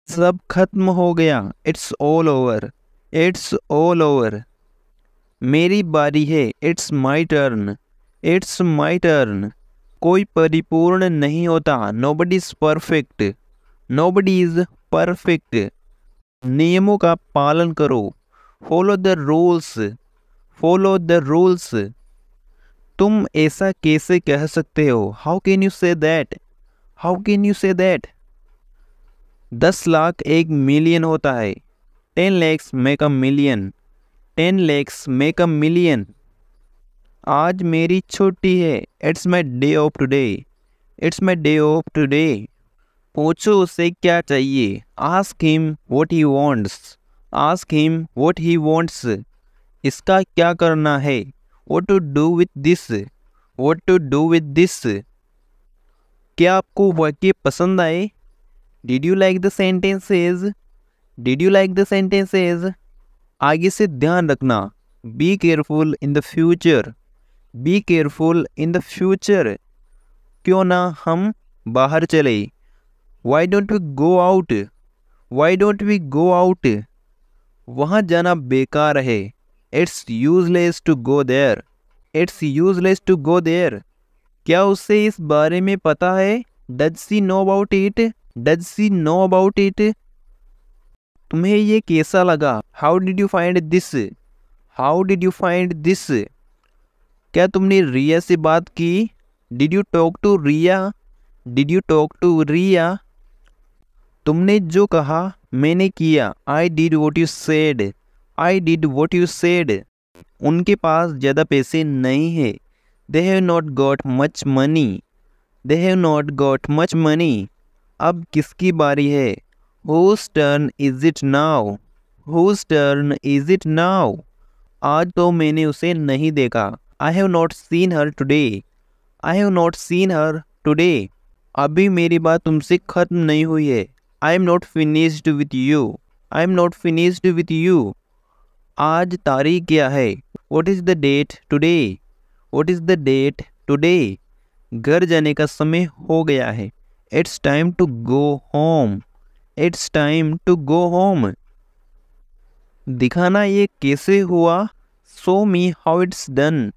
सब खत्म हो गया। It's all over. It's all over. मेरी बारी है। It's my turn. It's my turn. कोई परिपूर्ण नहीं होता। Nobody is perfect. Nobody is perfect. नियमों का पालन करो। Follow the rules. Follow the rules. तुम ऐसा कैसे कह सकते हो? How can you say that? How can you say that? 10 lakh 1 million होता है। 10 lakhs make a million. 10 lakhs make a million. आज मेरी छुट्टी है। It's my day off today. It's my day off today. पूछो उसे क्या चाहिए। Ask him what he wants. Ask him what he wants. इसका क्या करना है? What to do with this. What to do with this. क्या आपको वाक्य पसंद आए? Did you like the sentences? Did you like the sentences? आगे से ध्यान रखना। Be careful in the future. Be careful in the future. क्यों ना हम बाहर चले। Why don't we go out. Why don't we go out. वहाँ जाना बेकार है। It's useless to go there. It's useless to go there. क्या उसे इस बारे में पता है? Does she know about it? Does she know about it? तुम्हें ये कैसा लगा? How did you find this? How did you find this? क्या तुमने रिया से बात की? Did you talk to Riya? Did you talk to Riya? तुमने जो कहा मैंने किया। I did what you said. I did what you said. उनके पास ज़्यादा पैसे नहीं है। They have not got much money. They have not got much money. अब किसकी बारी है? Whose turn is it now? Whose turn is it now? आज तो मैंने उसे नहीं देखा। I have not seen her today. I have not seen her today. अभी मेरी बात तुमसे खत्म नहीं हुई है। I am not finished with you. I am not finished with you. आज तारीख क्या है? What is the date today? What is the date today? घर जाने का समय हो गया है। It's time to go home. It's time to go home. दिखाना ये कैसे हुआ? Show me how it's done.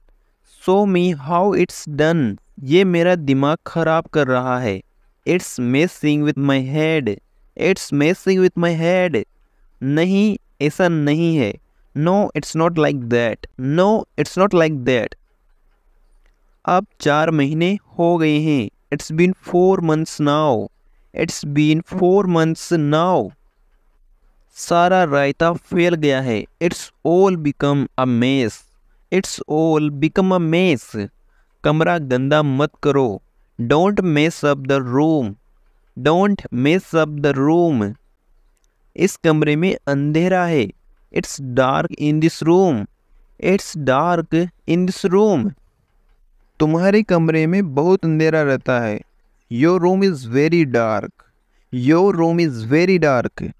Show me how it's done. ये मेरा दिमाग खराब कर रहा है। It's messing with my head. It's messing with my head. नहीं, ऐसा नहीं है। No it's not like that. No it's not like that. अब 4 महीने हो गए हैं। It's been 4 months now. It's been 4 months now. सारा रायता फैल गया है। It's all become a mess. It's all become a mess. कमरा गंदा मत करो। Don't mess up the room. Don't mess up the room. इस कमरे में अंधेरा है। It's dark in this room. It's dark in this room. तुम्हारे कमरे में बहुत अंधेरा रहता है। Your room is very dark. Your room is very dark.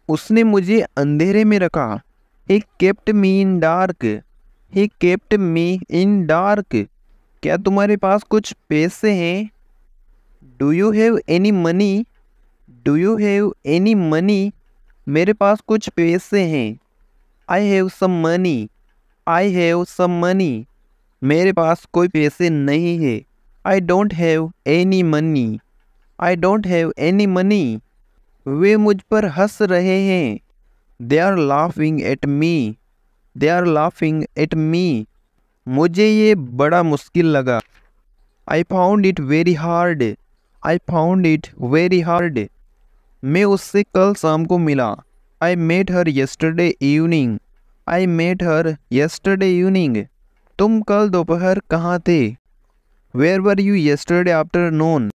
उसने मुझे अंधेरे में रखा। He kept me in dark. He kept me in dark. क्या तुम्हारे पास कुछ पैसे हैं? Do you have any money? Do you have any money? मेरे पास कुछ पैसे हैं। आई have some money. I have some money. मेरे पास कोई पैसे नहीं है। I don't have any money. I don't have any money. वे मुझ पर हंस रहे हैं। They are laughing at me. They are laughing at me. मुझे ये बड़ा मुश्किल लगा। I found it very hard. I found it very hard. मैं उससे कल शाम को मिला। I met her yesterday evening. I met her yesterday evening. तुम कल दोपहर कहाँ थे? Where were you yesterday afternoon?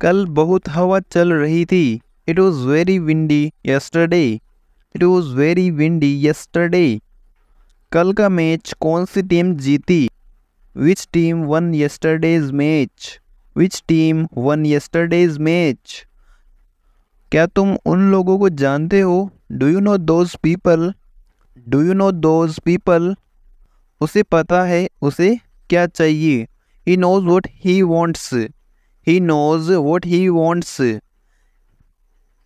कल बहुत हवा चल रही थी। It was very windy yesterday. It was very windy yesterday. कल का मैच कौन सी टीम जीती? Which team won yesterday's match? Which team won yesterday's match? क्या तुम उन लोगों को जानते हो? Do you know those people? Do you know those people? उसे पता है उसे क्या चाहिए। He knows what he wants. He knows what he wants.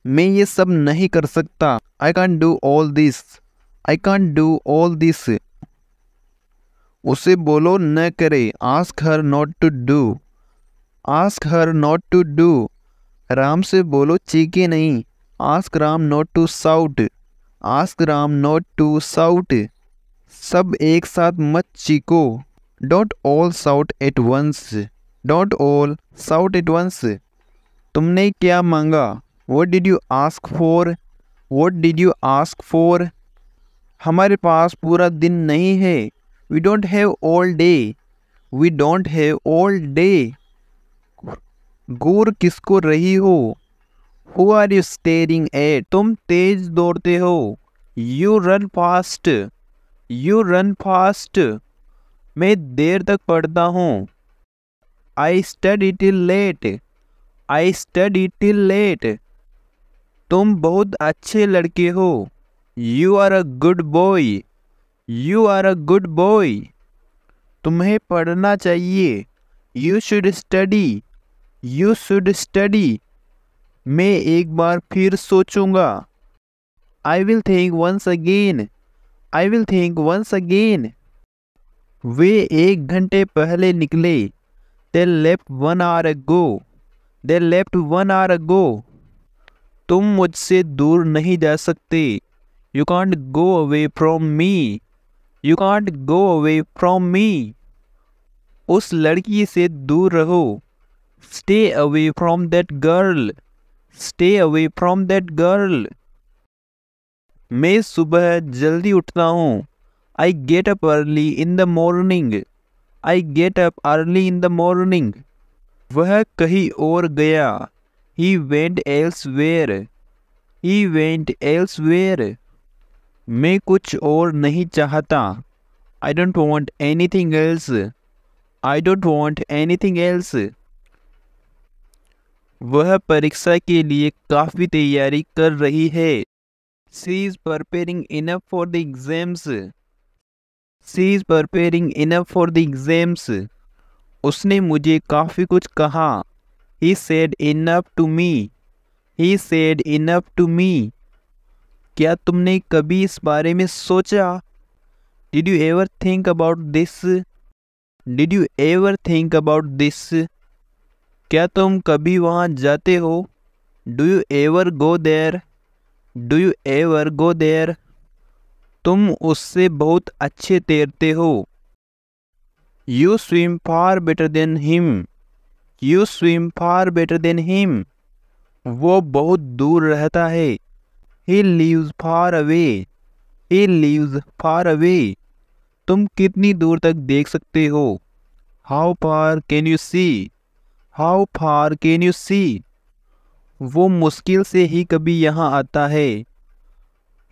मैं ये सब नहीं कर सकता। I can do all this. I can do all this. उसे बोलो न करे। Ask her not to do. Ask her not to do. Ram से बोलो चीखे नहीं। Ask Ram not to shout. Ask Ram not to shout. सब एक साथ मत चीखो। Don't all shout at once. Don't all shout at once. तुमने क्या मांगा? What did you ask for? What did you ask for? हमारे पास पूरा दिन नहीं है। We don't have all day. We don't have all day. घूर किसको रही हो? Who are you staring at? तुम तेज दौड़ते हो। You run fast. You run fast. मैं देर तक पढ़ता हूँ। I study till late. I study till late. तुम बहुत अच्छे लड़के हो। You are a good boy. You are a good boy. तुम्हें पढ़ना चाहिए। You should study. You should study. मैं एक बार फिर सोचूंगा। I will think once again. I will think once again. वे 1 घंटे पहले निकले। They left 1 hour ago। They left 1 hour ago। तुम मुझसे दूर नहीं जा सकते। You can't go away from me. You can't go away from me. उस लड़की से दूर रहो। Stay away from that girl. Stay away from that girl. मैं सुबह जल्दी उठता हूँ। I get up early in the morning. I get up early in the morning. वह कहीं और गया। He went elsewhere. He went elsewhere. मैं कुछ और नहीं चाहता। I don't want anything else. I don't want anything else. वह परीक्षा के लिए काफ़ी तैयारी कर रही है। She is preparing enough for the exams. She is preparing enough for the exams. उसने मुझे काफ़ी कुछ कहा। He said enough to me. He said enough to me. क्या तुमने कभी इस बारे में सोचा? Did you ever think about this? Did you ever think about this? क्या तुम कभी वहाँ जाते हो? Do you ever go there? Do you ever go there? तुम उससे बहुत अच्छे तैरते हो। You swim far better than him. You swim far better than him. वो बहुत दूर रहता है। He lives far away. He lives far away. तुम कितनी दूर तक देख सकते हो? How far can you see? How far can you see? वो मुश्किल से ही कभी यहाँ आता है।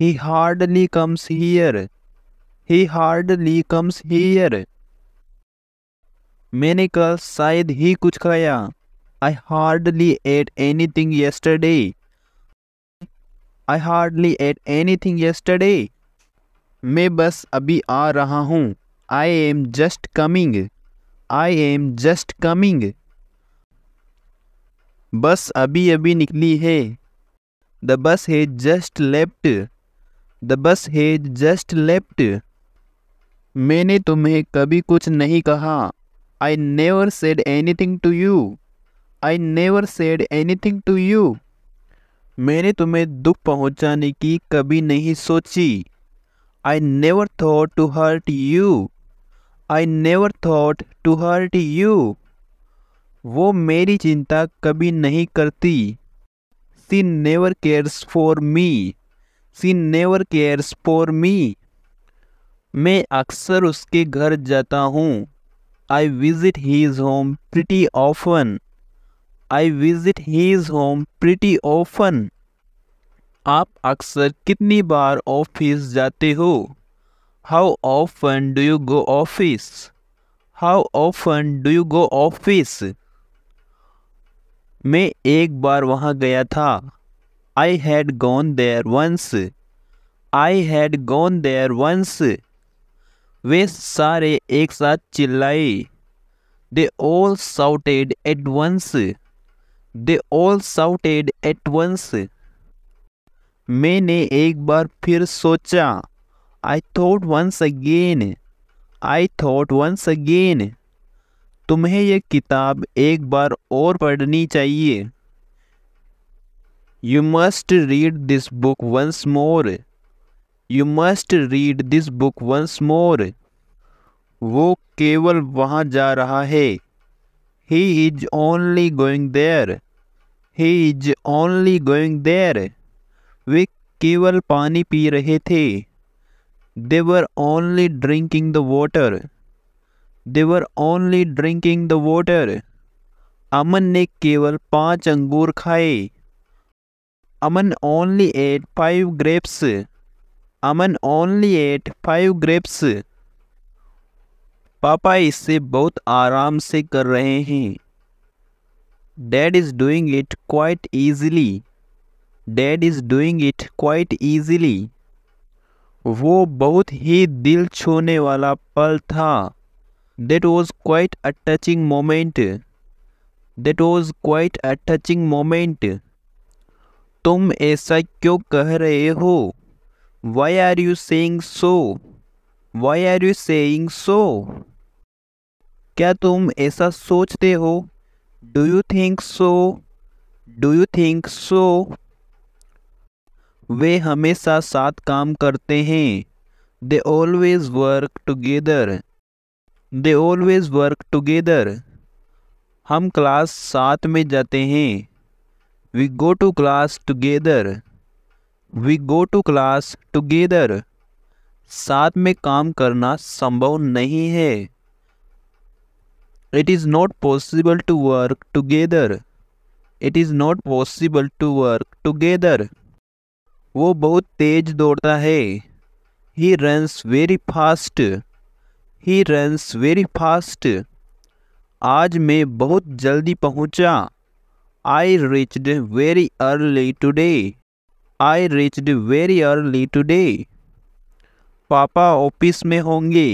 He hardly comes here. He hardly comes here. मैंने कल शायद ही कुछ खाया। I hardly ate anything yesterday. I hardly ate anything yesterday. मैं बस अभी आ रहा हूँ। I am just coming. I am just coming. बस अभी अभी निकली है। The bus has just left. The bus has just left. मैंने तुम्हें कभी कुछ नहीं कहा। I never said anything to you. I never said anything to you. मैंने तुम्हें दुख पहुंचाने की कभी नहीं सोची। I never thought to hurt you. I never thought to hurt you. वो मेरी चिंता कभी नहीं करती। She never cares for me. She never cares for me. मैं अक्सर उसके घर जाता हूँ। I visit his home pretty often. I visit his home pretty often. आप अक्सर कितनी बार ऑफिस जाते हो? How often do you go office? How often do you go office? मैं एक बार वहाँ गया था। I had gone there once. I had gone there once. वे सारे एक साथ चिल्लाए। They all shouted at once. They all shouted at once. मैंने एक बार फिर सोचा। I thought once again. I thought once again. तुम्हें यह किताब एक बार और पढ़नी चाहिए। You must read this book once more. You must read this book once more. वो केवल वहाँ जा रहा है। He is only going there. He is only going there. वे केवल पानी पी रहे थे। They were only drinking the water. They were only drinking the water. अमन ने केवल 5 अंगूर खाए। अमन only ate 5 grapes. अमन only ate 5 grapes. पापा इसे बहुत आराम से कर रहे हैं। Dad is doing it quite easily. Dad is doing it quite easily. वो बहुत ही दिल छूने वाला पल था। That was quite a touching moment. That was quite a touching moment. तुम ऐसा क्यों कह रहे हो? Why are you saying so? Why are you saying so? क्या तुम ऐसा सोचते हो? Do you think so? Do you think so? वे हमेशा साथ काम करते हैं। They always work together. They always work together. हम क्लास साथ में जाते हैं। We go to class together. We go to class together. साथ में काम करना संभव नहीं है। It is not possible to work together. It is not possible to work together. वो बहुत तेज दौड़ता है। He runs very fast. He runs very fast. आज मैं बहुत जल्दी पहुंचा। I reached very early today. I reached very early today. पापा ऑफिस में होंगे।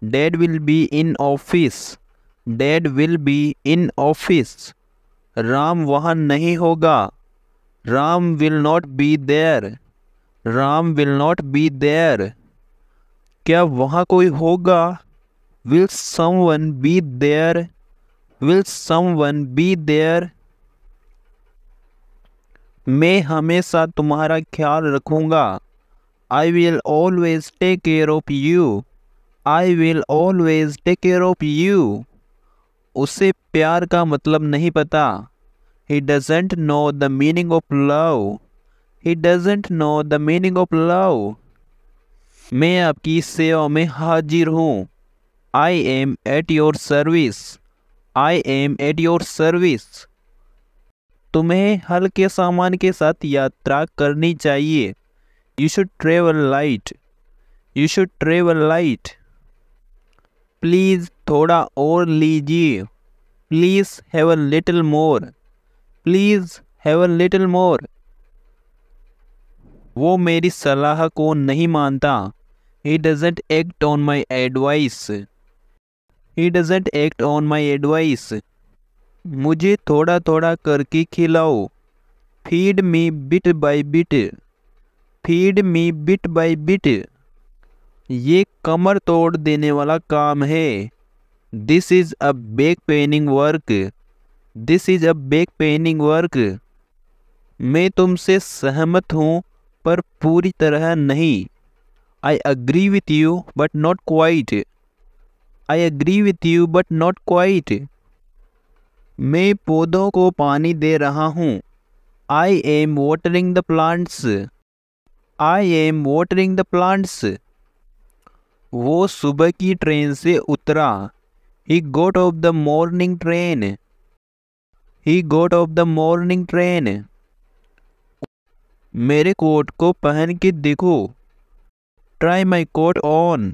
Dad will be in office. Dad will be in office. Ram वहाँ नहीं होगा। Ram will not be there. Ram will not be there. क्या वहाँ कोई होगा? Will someone be there? Will someone be there? मैं हमेशा तुम्हारा ख्याल रखूँगा। I will always take care of you. I will always take care of you. उसे प्यार का मतलब नहीं पता। He doesn't know the meaning of love. He doesn't know the meaning of love. मैं आपकी सेवा में हाजिर हूँ। I am at your service. I am at your service. तुम्हें हल्के सामान के साथ यात्रा करनी चाहिए। You should travel light. You should travel light. Please थोड़ा और लीजिए। Please have a little more. Please have a little more. वो मेरी सलाह को नहीं मानता। He doesn't act on my advice. He doesn't act on my advice. मुझे थोड़ा थोड़ा करके खिलाओ। Feed me bit by bit. Feed me bit by bit. ये कमर तोड़ देने वाला काम है। This is a back paining work. This is a back paining work. मैं तुमसे सहमत हूँ पर पूरी तरह नहीं। I agree with you but not quite. I agree with you but not quite. मैं पौधों को पानी दे रहा हूँ। I am watering the plants. I am watering the plants. वो सुबह की ट्रेन से उतरा। He got off the morning train. He got off the morning train. मेरे कोट को पहन के देखो। Try my coat on.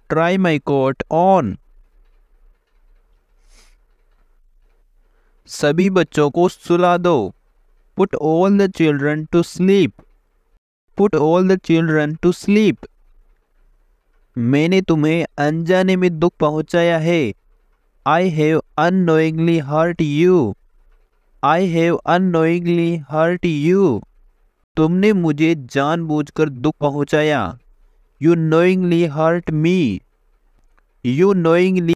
Try my coat on. सभी बच्चों को सुला दो। Put all the children to sleep. Put all the children to sleep. मैंने तुम्हें अनजाने में दुख पहुंचाया है। I have unknowingly hurt you. I have unknowingly hurt you. तुमने मुझे जानबूझकर दुख पहुंचाया। You knowingly hurt me. You knowingly